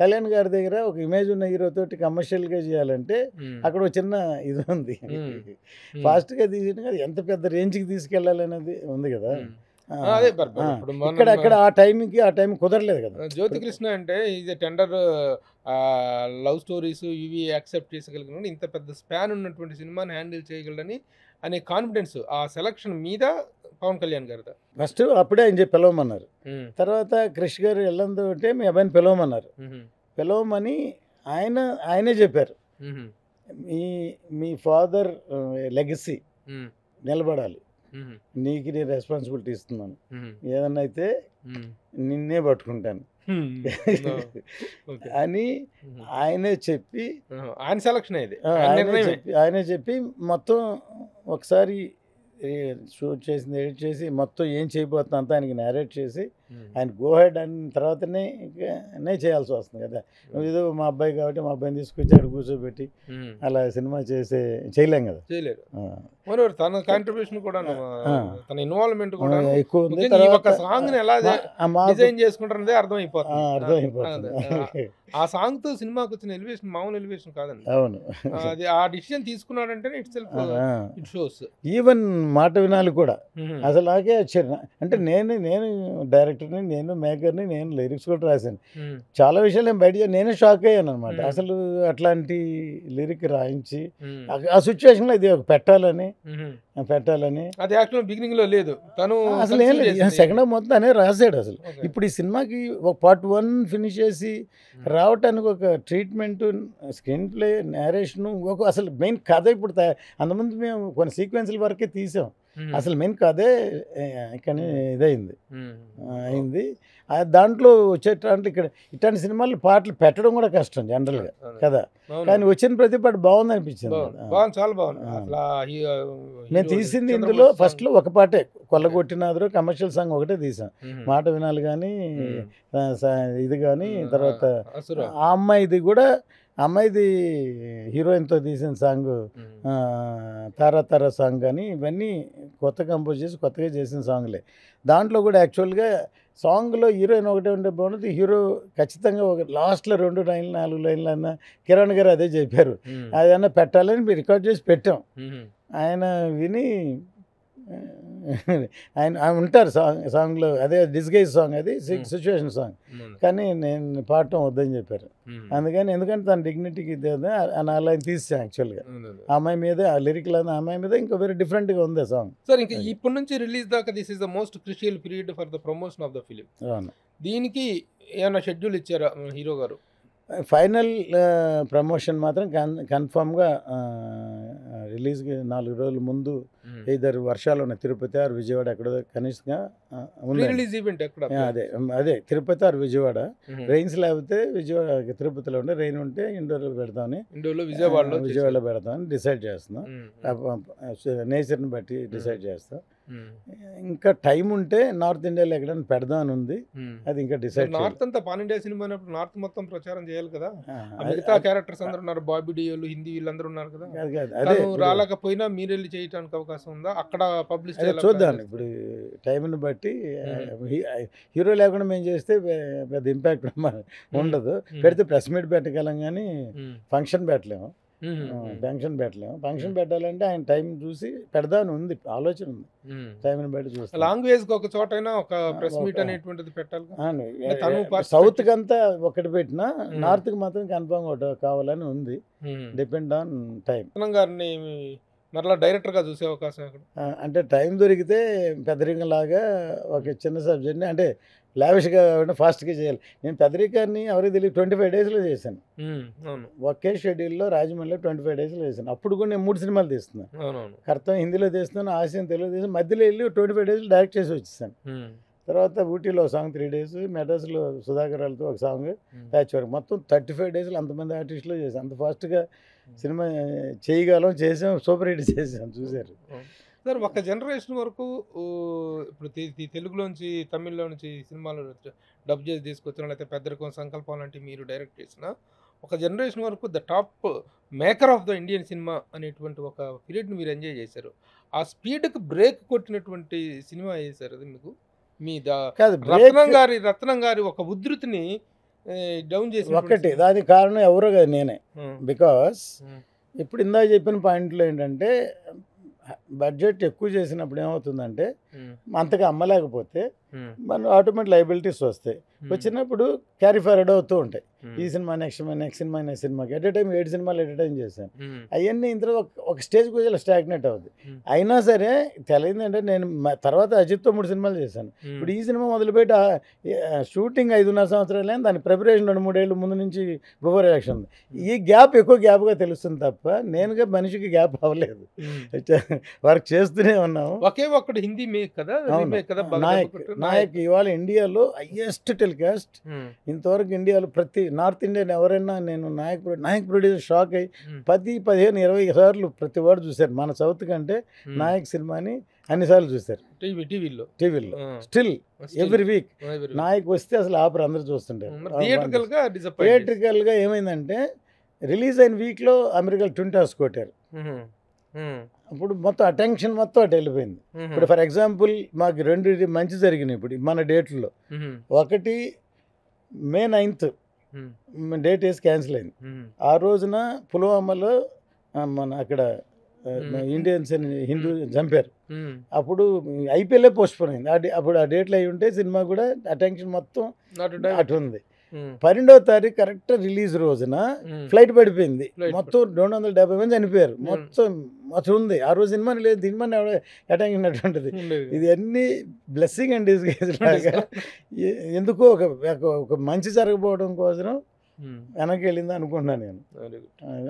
కళ్యాణ్ గారి దగ్గర ఒక ఇమేజ్ ఉన్న హీరోతో కమర్షియల్గా చేయాలంటే అక్కడ ఒక చిన్న ఇది ఉంది, ఫాస్ట్గా తీసిన ఎంత పెద్ద రేంజ్కి తీసుకెళ్ళాలనేది ఉంది కదా. ఇక్కడ ఆ టైం కుదరలేదు కదా. జ్యోతి కృష్ణ అంటే ఇది టెండర్ లవ్ స్టోరీస్ ఇవి యాక్సెప్ట్ చేసగలిగిన ఇంత పెద్ద స్పాన్ ఉన్నటువంటి సినిమాని హ్యాండిల్ చేయగలడని అనే కాన్ఫిడెన్స్ ఆ సెలక్షన్ మీద పవన్ కళ్యాణ్ గారిదా. ఫస్ట్ అప్పుడే ఆయన చెప్పి పిలవమన్నారు. తర్వాత కృష్ గారు వెళ్ళందో అంటే మీ అబ్బాయిని పిలవమన్నారు. పిలవమని ఆయనే చెప్పారు, మీ ఫాదర్ లెగసీ నిలబడాలి, నీకు నేను రెస్పాన్సిబిలిటీ ఇస్తున్నాను, ఏదన్నా అయితే నిన్నే పట్టుకుంటాను అని ఆయనే చెప్పి, ఆయన సెలక్షన్ అయ్యేది ఆయనే చెప్పి మొత్తం ఒకసారి షూట్ చేసింది ఎడిట్ చేసి మొత్తం ఏం చేయబోతున్నా అంతా ఆయనకి నేరేట్ చేసి ఆయన గో హెడ్ అన్న తర్వాతనే చేయాల్సి వస్తుంది కదా. ఏదో మా అబ్బాయి కాబట్టి మా అబ్బాయిని తీసుకొచ్చి అక్కడ కూర్చోబెట్టి అలా సినిమా చేయలేం కదా, చేయలేరు. తన కాంట్రిబ్యూషన్ కూడా, తన ఇన్వాల్వ్మెంట్ కూడా ఎక్కువ ఉంది. సాంగ్ ఎలా డిజైన్ చేసుకుంటారనేది అర్థమైపోతుంది. ఆ సాంగ్ తో సినిమాకి వచ్చిన ఎలివేషన్ మామూలు ఎలివేషన్ కాదండి. అవును, అది ఆ డిసిషన్ తీసుకున్నాడంటే ఇట్ షోస్. ఈవెన్ మాట వినాలి కూడా అసలు నాకే వచ్చారు. అంటే నేను డైరెక్టర్ని, నేను మేకర్ని, నేను లిరిక్స్ కూడా రాశాను. చాలా విషయాలు నేను బయట నేనే షాక్ అయ్యాను అనమాట. అసలు అట్లాంటి లిరిక్ రాయించి ఆ సిచ్యువేషన్లో ఇది పెట్టాలని అది యాక్చువల్ బిగినింగ్ లో లేదు, తను అసలు ఏం లేదు, సెకండ్ హాఫ్ మొత్తం అనే రాశాడు. అసలు ఇప్పుడు ఈ సినిమాకి ఒక పార్ట్ 1 ఫినిష్ చేసి రావటానికి ఒక ట్రీట్మెంట్, స్క్రీన్ ప్లే, నేరేషన్, అసలు మెయిన్ కథ ఇప్పుడు అంతకుముందు మేము కొన్ని సీక్వెన్స్ల వరకే తీసాం. అసలు మెయిన్ కథే కానీ అయింది. దాంట్లో వచ్చేటంటే ఇక్కడ ఇట్లాంటి సినిమాలు పాటలు పెట్టడం కూడా కష్టం జనరల్గా కదా, కానీ వచ్చిన ప్రతి పాట బాగుంది అనిపించింది. చాలా బాగుంది. నేను తీసింది ఇందులో ఫస్ట్లో ఒక పాటే, కొల్లగొట్టినాదరు కమర్షియల్ సాంగ్ ఒకటే తీసాం, మాట వినాలి కానీ ఇది కానీ. తర్వాత ఆ అమ్మాయిది హీరోయిన్తో తీసిన సాంగ్ తారా సాంగ్ కానీ, ఇవన్నీ కొత్త కంపోజ్ చేసి కొత్తగా చేసిన సాంగ్లే. దాంట్లో కూడా యాక్చువల్గా సాంగ్లో హీరోయిన్ ఒకటే ఉంటే బాగుంటుంది, హీరో ఖచ్చితంగా ఒక లాస్ట్లో 2 లైన్లు 4 లైన్లు అన్న కిరణ్ గారు అదే చెప్పారు, అదన్నా పెట్టాలని రికార్డ్ చేసి పెట్టాం. ఆయన విని ఆయన ఉంటారు సాంగ్లో, అదే డిస్గైజ్ సాంగ్, అది సిచ్యువేషన్ సాంగ్, కానీ నేను పాడటం వద్దని చెప్పారు. అందుకని ఎందుకంటే తన డిగ్నిటీకి ఇది అలా తీసాను యాక్చువల్గా. ఆ అమ్మాయి మీద, ఆ లిరిక్లో ఆ అమ్మాయి మీద ఇంకా వేరే డిఫరెంట్గా ఉంది ఆ సాంగ్. సార్ ఇంకా ఇప్పటి నుంచి రిలీజ్ దాకా this is the most crucial period for the promotion of the film. అవును. దీనికి ఏమైనా షెడ్యూల్ ఇచ్చారా హీరో గారు? ఫైనల్ ప్రమోషన్ మాత్రం కన్ఫామ్గా రిలీజ్కి 4 రోజుల ముందు ఇద్దరు వర్షాలు ఉన్నాయి, తిరుపతి ఆర్ విజయవాడ ఎక్కడో కనీసంగా ఉంది రిలీజ్ ఈవెంట్ ఎక్కడ? అదే తిరుపతి ఆర్ విజయవాడ. రెయిన్స్ లేకపోతే విజయవాడ తిరుపతిలో ఉంటే, రెయిన్ ఉంటే ఇండోర్లో పెడతామని, విజయవాడలో పెడతామని డిసైడ్ చేస్తున్నాం. నేచర్ని బట్టి డిసైడ్ చేస్తాం. ఇంకా టైం ఉంటే నార్త్ ఇండియాలో ఎక్కడైనా పెడదామని ఉంది, అది ఇంకా డిసైడ్. నార్త్ అంతా పాన్ ఇండియా సినిమా అయినప్పుడు నార్త్ మొత్తం ప్రచారం చేయాలి కదా. మిగతా క్యారెక్టర్స్ అందరూ ఉన్నారు, బాబీ డియోలు, హిందీ వీళ్ళందరూ ఉన్నారు కదా. అదే రాలేకపోయినా మీరు వెళ్ళి చేయడానికి అవకాశం ఉందా అక్కడ? పబ్లిష్ చూద్దాం ఇప్పుడు టైంని బట్టి. హీరో లేకుండా మేము చేస్తే పెద్ద ఇంపాక్ట్ ఉండదు. పెడితే ప్రెస్ మీట్ పెట్టగలం కానీ ఫంక్షన్ పెట్టలేము. ఫంక్షన్ పెట్టాలంటే ఆయన టైం చూసి పెడదామని ఉంది, ఆలోచన ఉంది. టైంని బట్టి చూస్తాం. లాంగ్వేజ్ ఒక చోట ఒక ప్రెస్ మీట్ అనేటువంటిది పెట్టాలి. సౌత్ కి అంతా ఒకటి పెట్టినా నార్త్ కి మాత్రం కన్ఫర్మ్ ఒకటి కావాలని ఉంది. Depend on time. గారిని మరలా డైరెక్టర్ గా చూసే అవకాశం అంటే టైం దొరికితే పెద్దరికంలాగా ఒక చిన్న సబ్జెక్ట్ని, అంటే లావిష్గా ఫాస్ట్గా చేయాలి. నేను పెద్దరికాన్ని ఎవరికి తెలియదు 25 డేస్లో చేశాను. ఒకే షెడ్యూల్లో రాజమండ్రిలో 25 డేస్లో చేశాను. అప్పుడు కూడా నేను 3 సినిమాలు తీస్తున్నాను. కర్తం హిందీలో తీస్తున్నాను, ఆసియన్ తెలుగు తీస్తాను. మధ్యలో వెళ్ళి 25 డేస్లో డైరెక్ట్ చేసి వచ్చేసాను. తర్వాత ఊటీలో ఒక సాంగ్ 3 డేస్, మెడ్రాస్లో సుధాకర్ వాళ్ళతో ఒక సాంగ్, ప్యాచ్ వర్క్, మొత్తం 35 డేస్లో అంతమంది ఆర్టిస్టులు చేశాను. అంత ఫాస్ట్గా సినిమా చేయగలం, చేసాం, సూపర్ హిట్ చేసాం. చూశారు సార్. ఒక జనరేషన్ వరకు ఇప్పుడు తెలుగులోంచి తమిళ్లో నుంచి సినిమాలు డబ్ చేసి తీసుకొచ్చిన, లేకపోతే పెద్దరికం, సంకల్పం లాంటివి మీరు డైరెక్ట్ చేసిన, ఒక జనరేషన్ వరకు the top maker of the Indian cinema అనేటువంటి ఒక పీరియడ్ని మీరు ఎంజాయ్ చేశారు. ఆ స్పీడ్కి బ్రేక్ కొట్టినటువంటి సినిమా ఏది సార్ అది మీకు? మీ రత్నం గారి ఒక ఉధృతిని డౌన్ చేసి ఒక్కటి, దానికి కారణం ఎవరో కదా నేనే. బికాస్ ఇప్పుడు ఇందాక చెప్పిన పాయింట్లో ఏంటంటే, బడ్జెట్ ఎక్కువ చేసినప్పుడు ఏమవుతుందంటే అంతగా అమ్మలేకపోతే మన ఆటోమేటిక్ లైబిలిటీస్ వస్తాయి. వచ్చినప్పుడు క్యారీ ఫార్వర్డ్ అవుతూ ఉంటాయి. ఈ సినిమా నెక్స్ట్ సినిమాకి ఎట్ ఏ టైం 7 సినిమాలు ఎట్ ఏ టైం చేశాను. అవన్నీ ఇంతలో ఒక స్టేజ్కి వచ్చి స్టాగ్నేట్ అవుతుంది. అయినా సరే తెలియదంటే నేను తర్వాత అజిత్తో 3 సినిమాలు చేశాను. ఇప్పుడు ఈ సినిమా మొదలుపెట్టి షూటింగ్ 5.5 సంవత్సరాలు అయింది, దాని ప్రిపరేషన్ 2-3 ఏళ్ళు ముందు నుంచి బిఫోర్ ఎలక్షన్ ఉంది. ఈ గ్యాప్ ఎక్కువ గ్యాప్గా తెలుస్తుంది తప్ప నేనుగా మనిషికి గ్యాప్ అవ్వలేదు, వర్క్ చేస్తూనే ఉన్నాము. ఒకే ఒక్కడు హిందీ మేక్ కదా, నాయక్ ఇవాళ ఇండియాలో హైయెస్ట్ టెలికాస్ట్. ఇంతవరకు ఇండియాలో ప్రతి నార్త్ ఇండియన్ ఎవరైనా నేను నాయక్ ప్రొడ్యూసర్ షాక్ అయ్యి 10, 15, 20 సార్లు ప్రతి వాడు చూశారు. మన సౌత్ కంటే నాయక్ సినిమాని అన్నిసార్లు చూశారు టీవీలో. స్టిల్ ఎవ్రీ వీక్ నాయక్ వస్తే అసలు ఆపరు, అందరూ చూస్తుంటారు. థియేట్రికల్గా ఏమైందంటే రిలీజ్ అయిన వీక్లో అమెరికాలో ట్విన్ టవర్స్ కొట్టారు. ఇప్పుడు మొత్తం అటెన్షన్ మొత్తం అటు వెళ్ళిపోయింది. ఇప్పుడు ఫర్ ఎగ్జాంపుల్ మాకు 2 మంచి జరిగినాయి ఇప్పుడు మన డేట్లో. ఒకటి May 9th డేట్ వేసి క్యాన్సిల్ అయింది. ఆ రోజున పుల్వామాలో మన అక్కడ ఇండియన్స్ హిందూ చంపారు. అప్పుడు IPL పోస్ట్పోన్ అయింది. అప్పుడు ఆ డేట్లో అయి ఉంటే సినిమా కూడా అటెన్షన్ మొత్తం అటు ఉంది. 12వ తారీఖు కరెక్ట్ రిలీజ్ రోజున ఫ్లైట్ పడిపోయింది. మొత్తం 270 మంది చనిపోయారు. మొత్తం అసలు ఉంది. ఆ రోజు సినిమా లేదు, సినిమా అటెన్షన్ అటువంటిది. ఇది అన్ని బ్లెస్సింగ్ అండ్ డిస్గైజ్ లాగా ఎందుకో ఒక మంచి జరగకపోవడం కోసం వెనక్కి వెళ్ళింది అనుకుంటున్నాను నేను.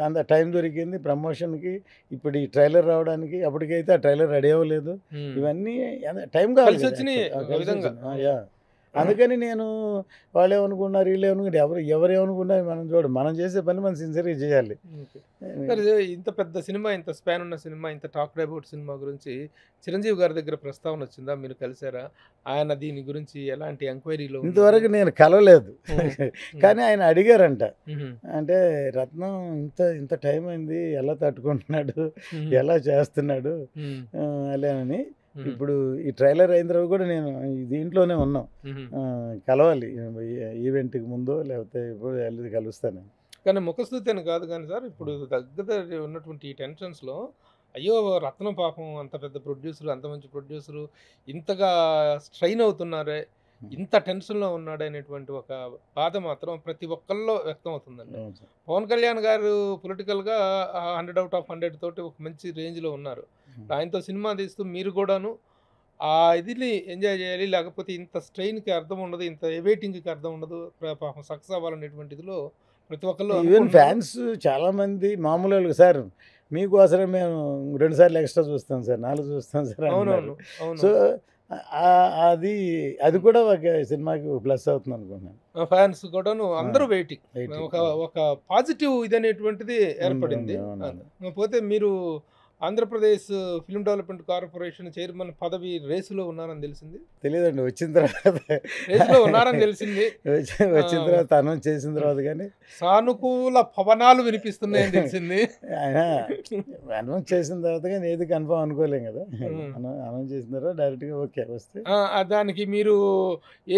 అంత టైం దొరికింది ప్రమోషన్కి, ఇప్పుడు ఈ ట్రైలర్ రావడానికి. అప్పటికైతే ఆ ట్రైలర్ రెడీ అవ్వలేదు. ఇవన్నీ టైం కావాలి. అందుకని నేను వాళ్ళు ఏమనుకున్నారు, వీళ్ళు ఏమనుకుంటారు, ఎవరేమనుకున్నారు మనం చూడండి. మనం చేసే పని మనం సిన్సియర్గా చేయాలి. ఇంత పెద్ద సినిమా, ఇంత స్పాన్ ఉన్న సినిమా, ఇంత టాక్డ్ అబౌట్ సినిమా గురించి చిరంజీవి గారి దగ్గర ప్రస్తావన వచ్చిందా? మీరు కలిసారా? ఆయన దీని గురించి ఎలాంటి ఎంక్వైరీలో? ఇంతవరకు నేను కలవలేదు, కానీ ఆయన అడిగారంట. అంటే రత్నం ఇంత టైం అయింది, ఎలా తట్టుకుంటున్నాడు, ఎలా చేస్తున్నాడు అలానని. ఇప్పుడు ఈ ట్రైలర్ అయిన తర్వాత కూడా నేను దీంట్లోనే ఉన్నాం. కలవాలి ఈవెంట్కి ముందు, లేకపోతే ఇప్పుడు వెళ్ళి కలుస్తాను. కానీ ముఖస్థుతి అని కాదు కానీ సార్, ఇప్పుడు దగ్గర ఉన్నటువంటి ఈ టెన్షన్స్లో అయ్యో రత్నం పాపం అంత పెద్ద ప్రొడ్యూసర్, అంత మంచి ప్రొడ్యూసరు ఇంతగా స్ట్రెయిన్ అవుతున్నారే, ఇంత టెన్షన్లో ఉన్నాడు అనేటువంటి ఒక బాధ మాత్రం ప్రతి ఒక్కళ్ళలో వ్యక్తం అవుతుందండి. అవును సార్. పవన్ కళ్యాణ్ గారు పొలిటికల్గా 100/100 తోటి ఒక మంచి రేంజ్లో ఉన్నారు. ఆయనతో సినిమా తీస్తూ మీరు కూడాను ఆ ఇదిని ఎంజాయ్ చేయాలి, లేకపోతే ఇంత స్ట్రెయిన్కి అర్థం ఉండదు, ఇంత వెయిటింగ్కి అర్థం ఉండదు, పాపం సక్సెస్ అవ్వాలనేటువంటి ఇదిలో ప్రతి ఒక్కళ్ళు ఈవెన్ అనుకుంటున్నారు. ఫ్యాన్స్ చాలామంది మామూలు వాళ్ళు, సార్ మీకోసరం మేము 2 సార్లు ఎక్స్ట్రా చూస్తాం సార్, 4 చూస్తాం సార్ అవునవును అంటున్నారు. అవును సో అది అది కూడా ఒక సినిమాకి ప్లస్ అవుతుంది అనుకున్నాను. ఫ్యాన్స్ కూడాను అందరూ వెయిటింగ్. Waiting. ఒక ఒక పాజిటివ్ ఇది అనేటువంటిది ఏర్పడింది. అవును. పోతే మీరు Andhra Pradesh film development corporation chairman పదవి రేసులో ఉన్నారని తెలిసింది. తెలియదండి, వచ్చిన తర్వాత రేసులో ఉన్నారని తెలిసింది. వచ్చిన తర్వాత అనౌన్స్ చేసిన తర్వాత కానీ సానుకూల పవనాలు వినిపిస్తున్నాయని తెలిసింది. ఆయన అనౌన్స్ చేసిన తర్వాత కానీ ఏది కన్ఫర్మ్ అనుకోలేం కదా. అనౌన్స్ చేసిన తర్వాత డైరెక్ట్గా ఓకే వస్తే దానికి మీరు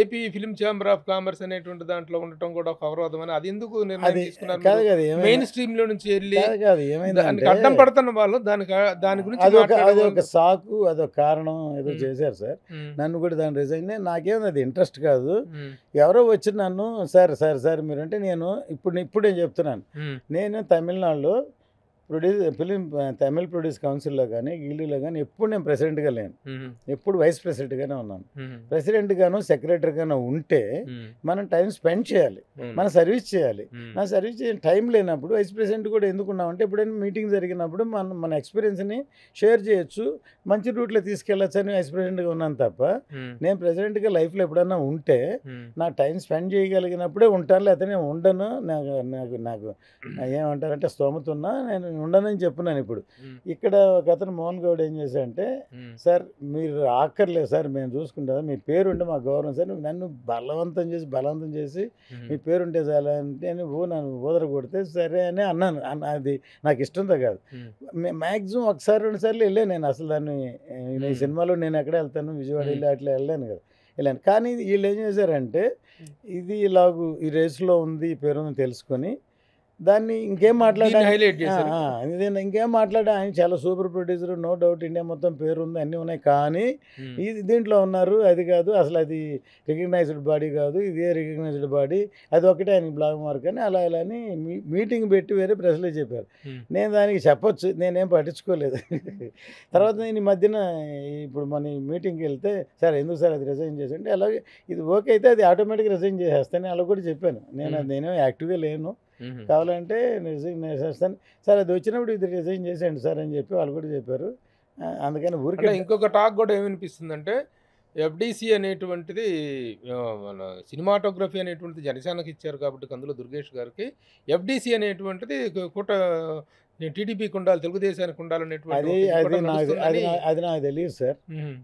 AP film chamber of commerce అనేటువంటి దాంట్లో ఉండటం కూడా ఒక అవరోధం అని, అది ఎందుకు నిర్ణయం అది తీసుకున్నారు? కాదు కదా, మెయిన్ స్ట్రీమ్ లో నుంచి వెళ్ళి కాదు ఏమైందంటే దానికి అడ్డం పడుతున్న వాళ్ళు దాని గురించి అది మాట్లాడే ఒక సాకు, అదొక కారణం ఏదో ఉమ్. చేశారు సార్. ఉమ్, నన్ను కూడా దాని రిజైన్, నాకేం అది ఇంట్రెస్ట్ కాదు. ఉమ్, ఎవరో వచ్చి నన్ను సార్ మీరంటే నేను ఇప్పుడు నేను చెప్తున్నాను, ఉమ్, నేను తమిళనాడులో తమిళ్ ప్రొడ్యూస్ కౌన్సిల్లో కానీ గిల్లీలో కానీ ఎప్పుడు నేను ప్రెసిడెంట్గా లేను, ఉమ్, ఎప్పుడు వైస్ ప్రెసిడెంట్గానే ఉన్నాను. ఉమ్, ప్రెసిడెంట్గాను సెక్రటరీగాను ఉంటే ఉమ్, మనం టైం స్పెండ్ చేయాలి, ఉమ్, మన సర్వీస్ చేయాలి. ఉమ్, నా సర్వీస్ చేయ టైం లేనప్పుడు వైస్ ప్రెసిడెంట్ కూడా ఎందుకున్నామంటే ఎప్పుడైనా మీటింగ్ జరిగినప్పుడు మన ఎక్స్పీరియన్స్ని షేర్ చేయొచ్చు, మంచి రూట్లో తీసుకెళ్ళచ్చు అని వైస్ ప్రెసిడెంట్గా ఉన్నాను తప్ప, ఉమ్, నేను ప్రెసిడెంట్గా లైఫ్లో ఎప్పుడన్నా ఉంటే ఉమ్, నా టైం స్పెండ్ చేయగలిగినప్పుడే ఉంటాను, లేకపోతే నేను ఉండను. నాకు నాకు నాకు ఏమంటారంటే స్తోమత ఉన్నా నేను ఉండనని చెప్పున్నాను. ఇప్పుడు ఉమ్, ఇక్కడ ఒక అతను మోహన్ గౌడ్ ఏం చేశాడంటే, ఉమ్, సార్ మీరు ఆక్కర్లేదు సార్, మేము చూసుకుంటాం, మీ పేరుంటే మా గౌరవం సార్, నన్ను బలవంతం చేసి ఉమ్, మీ పేరుంటే చాలా అంటే నన్ను ఊదర కొడితే సరే అని అన్నాను. అది నాకు ఇష్టంతో కాదు. ఉమ్, మ్యాక్సిమం ఒకసారి 2 సార్లు వెళ్ళాను నేను. అసలు దాన్ని ఈ సినిమాలో నేను ఎక్కడ వెళ్తాను, విజయవాడ వెళ్ళి అట్లా వెళ్ళాను కదా, వెళ్ళాను. కానీ వీళ్ళు ఏం చేశారంటే, ఇది ఇలాగూ ఈ రేసులో ఉంది, ఈ పేరు ఉంది తెలుసుకొని దాన్ని ఇంకేం మాట్లాడాలి, హైలైట్ చేశారు. ఇంకేం మాట్లాడా, ఆయన చాలా super producer, no doubt, India మొత్తం పేరు ఉంది, అన్నీ ఉన్నాయి. కానీ ఉమ్, ఇది దీంట్లో ఉన్నారు, అది కాదు, అసలు అది రికగ్నైజ్డ్ బాడీ కాదు, ఇదే రికగ్నైజ్డ్ బాడీ, అది ఒకటే ఆయనకి బ్లాక్ మార్క్ అని అలా అని మీటింగ్ పెట్టి వేరే ప్రెస్లో చెప్పారు. ఉమ్, నేను దానికి చెప్పొచ్చు, నేనేం పట్టించుకోలేదు. తర్వాత నేను ఈ మధ్యన ఇప్పుడు మన మీటింగ్కి వెళ్తే, సార్ ఎందుకు సార్ అది రిజైన్ చేసి అంటే, అలాగే ఇది ఓకే అయితే అది ఆటోమేటిక్గా రిజైన్ చేసేస్తాను అలా కూడా చెప్పాను. నేనేమో యాక్టివ్గా లేను, ఉమ్, కావాలంటే రిజైన్ చేసేస్తాను సార్, అది వచ్చినప్పుడు ఇది రిజైన్ చేసేయండి సార్ అని చెప్పి వాళ్ళు కూడా చెప్పారు. అందుకని ఊరికే అంటే ఇంకొక టాక్ కూడా ఏమనిపిస్తుందంటే, ఎఫ్డిసి అనేటువంటిది మన సినిమాటోగ్రఫీ అనేటువంటిది జనసేనకి ఇచ్చారు కాబట్టి అందులో దుర్గేష్ గారికి, ఎఫ్డిసి అనేటువంటిది టీడీపీకి ఉండాలి, తెలుగుదేశానికి ఉండాలనేటువంటి అది ఒక ఇది అది కూడా నాకు నడుస్తుందని. అది నాకు తెలియదు సార్. ఉమ్,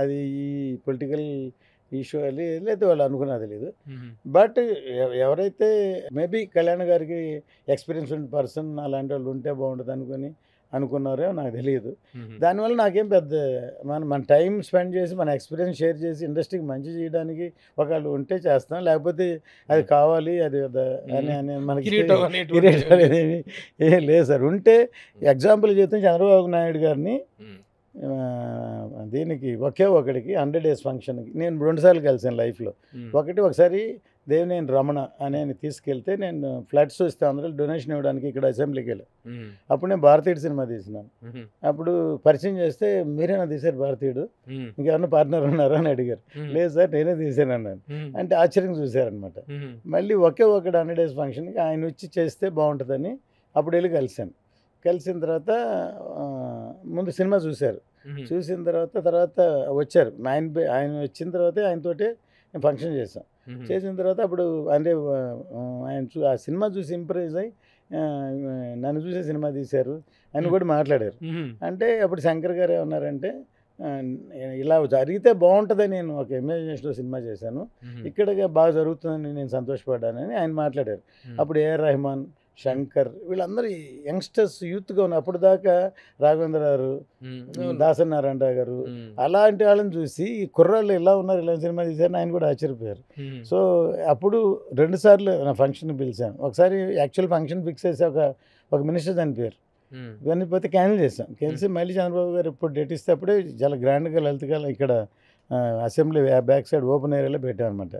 అది ఈ పొలిటికల్ ఇష్యూ లేకపోతే వాళ్ళు అనుకున్నది తెలియదు. ఉమ్, బట్ ఎవరైతే మేబీ కళ్యాణ్ గారికి ఎక్స్పీరియన్స్ ఉన్న పర్సన్ అలాంటి వాళ్ళు ఉంటే బాగుంటుంది అనుకున్నారో నాకు తెలియదు. ఉమ్, దానివల్ల నాకేం పెద్ద మన టైం స్పెండ్ చేసి మన ఎక్స్పీరియన్స్ షేర్ చేసి ఇండస్ట్రీకి మంచి చేయడానికి ఒకళ్ళు ఉంటే చేస్తాం, లేకపోతే అది కావాలి అది అని మనకి కిరీటం అనేటువంటి. కిరీటం అనేది ఏం లేదు సార్. ఉంటే ఎగ్జాంపుల్ చెప్తే చంద్రబాబు నాయుడు గారిని ఉమ్, దీనికి ఒకడికి 100 days ఫంక్షన్కి నేను 2 సార్లు కలిసాను లైఫ్లో. ఉమ్, ఒకసారి దేవినేని రమణ అని తీసుకెళ్తే, నేను ఫ్లడ్స్ వస్తే అందరూ డొనేషన్ ఇవ్వడానికి ఇక్కడ అసెంబ్లీకి వెళ్ళాను. ఉమ్, అప్పుడు నేను భారతీయుడు సినిమా తీసినాను. ఉమ్, అప్పుడు పరిచయం చేస్తే, మీరేనా తీశారు భారతీయుడు, ఉమ్, ఇంకేమన్నా పార్ట్నర్ ఉన్నారా అని అడిగారు. ఉమ్, లేదు సార్ నేనే తీశాను అన్నాను. ఉమ్, అంటే ఆశ్చర్యంగా చూశారనమాట. ఉమ్, మళ్ళీ ఒకటి 100 days ఫంక్షన్కి ఆయన వచ్చి చేస్తే బాగుంటుందని అప్పుడు వెళ్ళి కలిశాను. కలిసిన తర్వాత ముందు సినిమా చూశారు. ఉమ్, చూసిన తర్వాత వచ్చారు. ఆయన వచ్చిన తర్వాతే ఆయనతోటే నేను ఫంక్షన్ చేశాం. ఉమ్, చేసిన తర్వాత అప్పుడు అంటే ఆయన ఆ సినిమా చూసి ఇంప్రెస్ అయ్యి నన్ను చూసే సినిమా తీశారు అని కూడా మాట్లాడారు. ఉమ్, అంటే అప్పుడు శంకర్ గారు ఏమన్నారంటే, ఇలా జరిగితే బాగుంటుందని నేను ఒక ఇమాజినేషన్లో సినిమా చేశాను, ఉమ్, ఇక్కడ బాగా జరుగుతుందని నేను సంతోషపడ్డానని ఆయన మాట్లాడారు. అప్పుడు ఏఆర్ రెహమాన్, శంకర్ వీళ్ళందరూ యంగ్స్టర్స్ యూత్గా ఉన్నారు. అప్పుడు దాకా రాఘవేంద్ర గారు, ఉమ్, దాసనారాయణ గారు, ఉమ్, అలాంటి వాళ్ళని చూసి ఈ కుర్రాళ్ళు ఇలా ఉన్నారు, ఇలా సినిమా తీశారని ఆయన కూడా ఆశ్చర్యపోయారు. ఉమ్, సో అప్పుడు 2 సార్లు నా ఫంక్షన్ పిలిచాను. ఒకసారి యాక్చువల్ ఫంక్షన్ ఫిక్స్ చేసి ఒక మినిస్టర్ చనిపోయారు. ఇవన్నీ పోతే క్యాన్సిల్ చేసాం. క్యాన్సిల్ మళ్ళీ చంద్రబాబు గారు ఇప్పుడు డేట్ ఇస్తే అప్పుడే చాలా గ్రాండ్గా లలితగా ఇక్కడ అసెంబ్లీ బ్యాక్ సైడ్ ఓపెన్ ఏరియాలో పెట్టామన్నమాట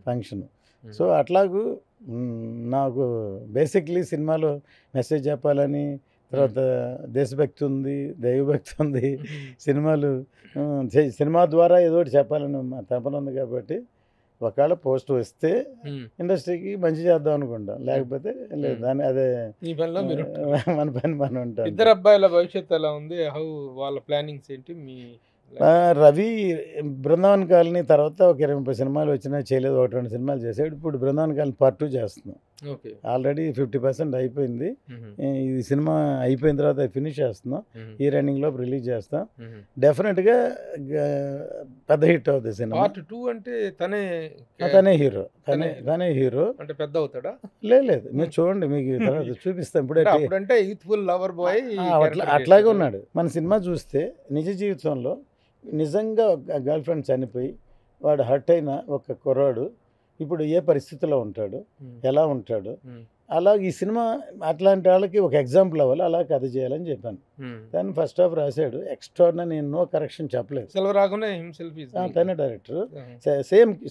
ఫంక్షన్. సో అట్లాగూ నాకు బేసిక్లీ సినిమాలో మెసేజ్ చెప్పాలని, తర్వాత దేశభక్తి ఉంది, దైవభక్తి ఉంది, సినిమా ద్వారా ఏదో ఒకటి చెప్పాలని మా తపన ఉంది. కాబట్టి ఒకవేళ పోస్ట్ వస్తే ఇండస్ట్రీకి మంచి చేద్దాం అనుకుంటాం, లేకపోతే లేదు. దాని అదే మన పని మనం ఉంటాం. ఇద్దరు అబ్బాయిల భవిష్యత్తు ఎలా ఉంది? హౌ వాళ్ళ ప్లానింగ్స్ ఏంటి? మీ రవి బృందావన్ కాలనీ తర్వాత ఒక 20-30 సినిమాలు వచ్చినా చేయలేదు, 1-2 సినిమాలు చేసాడు. ఇప్పుడు బృందావన్ కాలనీ పార్ట్ 2 చేస్తున్నాం. ఆల్రెడీ 50% అయిపోయింది. ఈ సినిమా అయిపోయిన తర్వాత ఫినిష్ చేస్తున్నాం. ఈ రన్నింగ్లో రిలీజ్ చేస్తాం. డెఫినెట్గా పెద్ద హిట్ అవుతుంది సినిమా. పార్ట్ 2 అంటే తనే హీరో. తనే హీరో అంటే పెద్ద అవుతాడా? లేదు, మీరు చూడండి, మీకు తర్వాత చూపిస్తాం. ఇప్పుడంటే యూత్ఫుల్ లవర్ బాయ్ అట్లాగే ఉన్నాడు. మన సినిమా చూస్తే నిజ జీవితంలో నిజంగా గర్ల్ ఫ్రెండ్ చనిపోయి వాడు హర్ట్ అయిన ఒక కుర్రాడు ఇప్పుడు ఏ పరిస్థితిలో ఉంటాడు, ఎలా ఉంటాడు, అలా ఈ సినిమా అట్లాంటి వాళ్ళకి ఒక ఎగ్జాంపుల్ అవ్వాలి, అలా కథ చేయాలని చెప్పాను. దాన్ని ఫస్ట్ హాఫ్ రాశాడు. ఎక్స్ట్రా నేను నో కరెక్షన్ చెప్పలేదు. తనే director,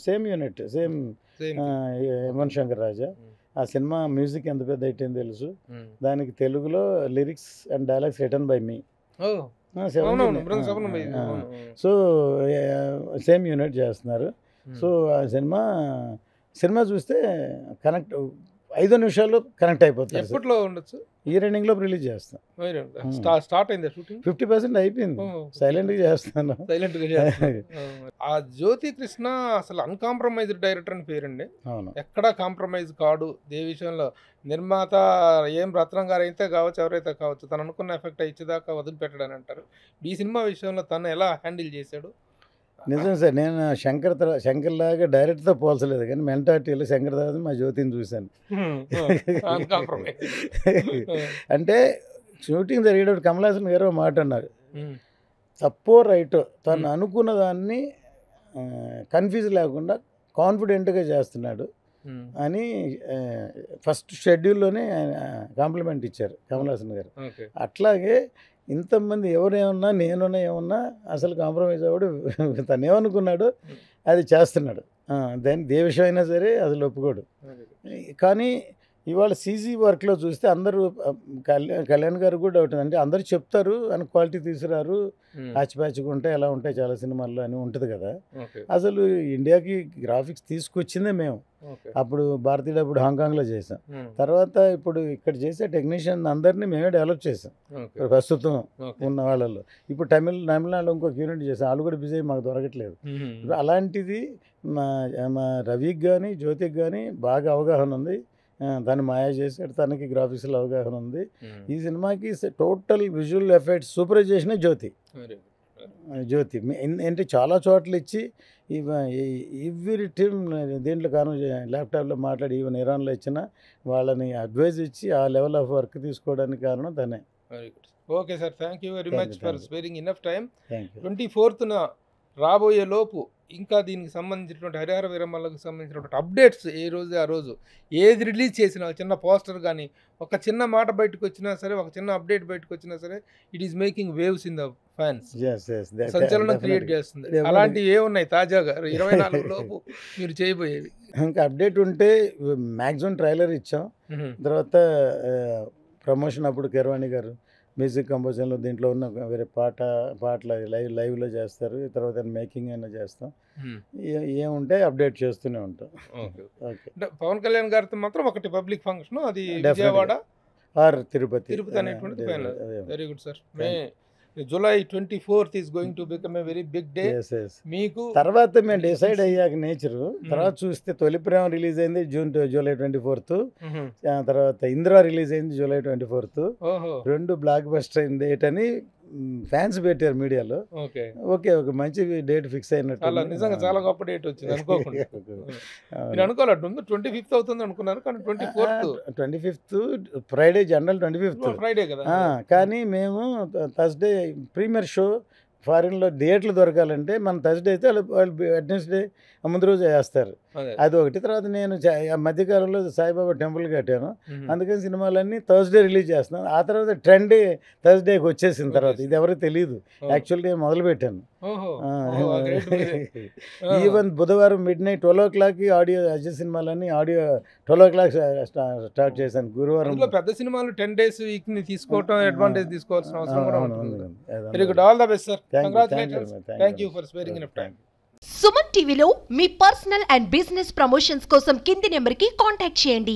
same unit, same Yuvan Shankar Raja. ఆ సినిమా మ్యూజిక్ ఎంత పెద్ద అయిపోయింది తెలుసు. దానికి తెలుగులో lyrics and dialogues written by me. So same unit చేస్తున్నారు. సో ఆ సినిమా చూస్తే కనెక్ట్ 5 నిమిషాల్లో కనెక్ట్ అయిపోతుంది. ఎప్పట్లో ఉండొచ్చు? ఈ రన్నింగ్లో రిలీజ్ చేస్తాం. స్టార్ట్ అయింది షూటింగ్? 50% అయిపోయింది. సైలెంట్గా చేస్తాను. ఆ జ్యోతి కృష్ణ అసలు అన్కాంప్రమైజ్డ్ డైరెక్టర్ అని పేరండి. అవును, ఎక్కడా కాంప్రమైజ్ కాడు ఏ విషయంలో. నిర్మాత ఏం రత్నం గారు అయితే కావచ్చు, ఎవరైతే కావచ్చు, తను అనుకున్న ఎఫెక్ట్ ఇచ్చేదాకా వదిలిపెట్టడని అంటారు. ఈ సినిమా విషయంలో తను ఎలా హ్యాండిల్ చేశాడు? నిజం సార్, నేను శంకర్ లాగా డైరెక్ట్తో పోల్చలేదు, కానీ మెంటాలిటీలో శంకర్ తర్వాత మా జ్యోతిని చూశాను. అంటే షూటింగ్ జరిగేటప్పుడు కమల్ హాసన్ గారు మాట అన్నారు, తప్పో రైటో తను అనుకున్న దాన్ని కన్ఫ్యూజ్ లేకుండా కాన్ఫిడెంట్గా చేస్తున్నాడు అని ఫస్ట్ షెడ్యూల్లోనే కాంప్లిమెంట్ ఇచ్చారు కమల్ హాసన్ గారు. అట్లాగే ఇంతమంది ఎవరేమన్నా నేనున్నా ఏమన్నా అసలు కాంప్రమైజ్ అవ్వడు. తను ఏమనుకున్నాడు అది చేస్తున్నాడు. దాన్ని ఏ విషయం అయినా సరే అసలు ఒప్పుకోడు. కానీ ఇవాళ సీజీ వర్క్లో చూస్తే అందరూ కళ్యాణ్ గారు కూడా డౌట్ అంటే అందరూ చెప్తారు అని క్వాలిటీ తీసుకురారు, ప్యాచ్గా ఉంటాయి, ఎలా ఉంటాయి చాలా సినిమాల్లో అని ఉంటుంది కదా. అసలు ఇండియాకి గ్రాఫిక్స్ తీసుకొచ్చిందే మేము. అప్పుడు భారతీయుడు అప్పుడు హాంకాంగ్లో చేసాం. తర్వాత ఇప్పుడు ఇక్కడ చేసే టెక్నీషియన్ అందరినీ మేమే డెవలప్ చేసాం ప్రస్తుతం ఉన్న వాళ్ళల్లో. ఇప్పుడు తమిళనాడులో ఇంకొక యూనిట్ చేసాం, వాళ్ళు కూడా బిజీ, మాకు దొరకట్లేదు. అలాంటిది మా రవికి కానీ జ్యోతికి కానీ బాగా అవగాహన ఉంది. దాన్ని మాయా చేసాడు, తనకి గ్రాఫిక్స్లో అవగాహన ఉంది. ఈ సినిమాకి టోటల్ విజువల్ ఎఫెక్ట్స్ సూపరైజేషనే జ్యోతి. అంటే చాలా చోట్ల ఇచ్చి ఎవ్రీ టీమ్ దీంట్లో కాను ల్యాప్టాప్లో మాట్లాడి ఈవెన్ ఇరాన్లో ఇచ్చిన వాళ్ళని అడ్వైజ్ ఇచ్చి ఆ లెవెల్ ఆఫ్ వర్క్ తీసుకోవడానికి కారణం తనే. Okay sir, thank you very much for sparing enough time. 24న రాబోయే లోపు ఇంకా దీనికి సంబంధించినటువంటి హరిహర వీరమల్లకు సంబంధించినటువంటి అప్డేట్స్ ఏ రోజు ఆ రోజు ఏది రిలీజ్ చేసినా, చిన్న పోస్టర్ కానీ ఒక చిన్న మాట బయటకు వచ్చినా సరే, ఒక చిన్న అప్డేట్ బయటకు వచ్చినా సరే, it is making waves in the fans, సంచలనం క్రియేట్ చేస్తుంది. అలాంటివి ఏమున్నాయి తాజాగా 24 లోపు మీరు చేయబోయేవి? ఇంకా అప్డేట్ ఉంటే మ్యాక్సిమం ట్రైలర్ ఇచ్చాం. తర్వాత ప్రమోషన్ అప్పుడు కీరవాణి గారు మ్యూజిక్ కంపోజిషన్లో దీంట్లో ఉన్న వేరే పాటలు లైవ్లో చేస్తారు. తర్వాత మేకింగ్ అయినా చేస్తాం. ఏముంటే అప్డేట్ చేస్తూనే ఉంటాం. ఓకే, పవన్ కళ్యాణ్ గారితో మాత్రం ఒకటి పబ్లిక్ ఫంక్షన్, అది విజయవాడ ఆర్ తిరుపతి అనేటువంటిది final. Very good sir. July 24th is going to become a very big day. మీకు తర్వాత మేము డిసైడ్ అయ్యాక నేచరు తర్వాత చూస్తే తొలి ప్రేమ రిలీజ్ అయింది July 24th. తర్వాత ఇందిరా రిలీజ్ అయింది July 24th. 2 బ్లాక్ బస్టర్ అయిన డేట్ అని ఫ్యాన్స్ పెట్టారు మీడియాలో. ఓకే, ఒక మంచి డేట్ ఫిక్స్ అయినట్టు. నిజంగా చాలా గొప్ప డేట్ వచ్చింది అనుకోకుండా. నేను అనుకోలేదు 25th అవుతుంది అనుకున్నాను, కానీ 25th Friday, general 25th Friday కదా. కానీ మేము థర్స్డే ప్రీమియర్ షో ఫారిన్లో థియేటర్లు దొరకాలంటే మన థర్స్డే అయితే వాళ్ళు వెడ్నెస్డే ముందు రోజు వేస్తారు. అది ఒకటి. తర్వాత నేను మధ్యకాలంలో సాయిబాబా టెంపుల్ కట్టాను, అందుకని సినిమాలన్నీ థర్స్డే రిలీజ్ చేస్తున్నాను. ఆ తర్వాత ట్రెండ్ థర్స్డేకి వచ్చేసిన తర్వాత ఇది ఎవరికి తెలియదు, యాక్చువల్లీ నేను మొదలు పెట్టాను. ఈవెన్ బుధవారం మిడ్-నైట్ 12 o'clock ఆడియో అజయ్ సినిమాలన్నీ ఆడియో 12 o'clock స్టార్ట్ చేశాను. గురువారం పెద్ద సినిమాలు 10 days వీక్ ని తీసుకోవడం అడ్వాంటేజ్ తీసుకోవాల్సిన అవసరం కూడా ఉంటుంది. Very good, all the best sir. Congratulations, thank you for sparing enough time. Suman టీవీలో మీ పర్సనల్ అండ్ బిజినెస్ ప్రమోషన్స్ కోసం కింది నెంబర్కి కాంటాక్ట్ చేయండి.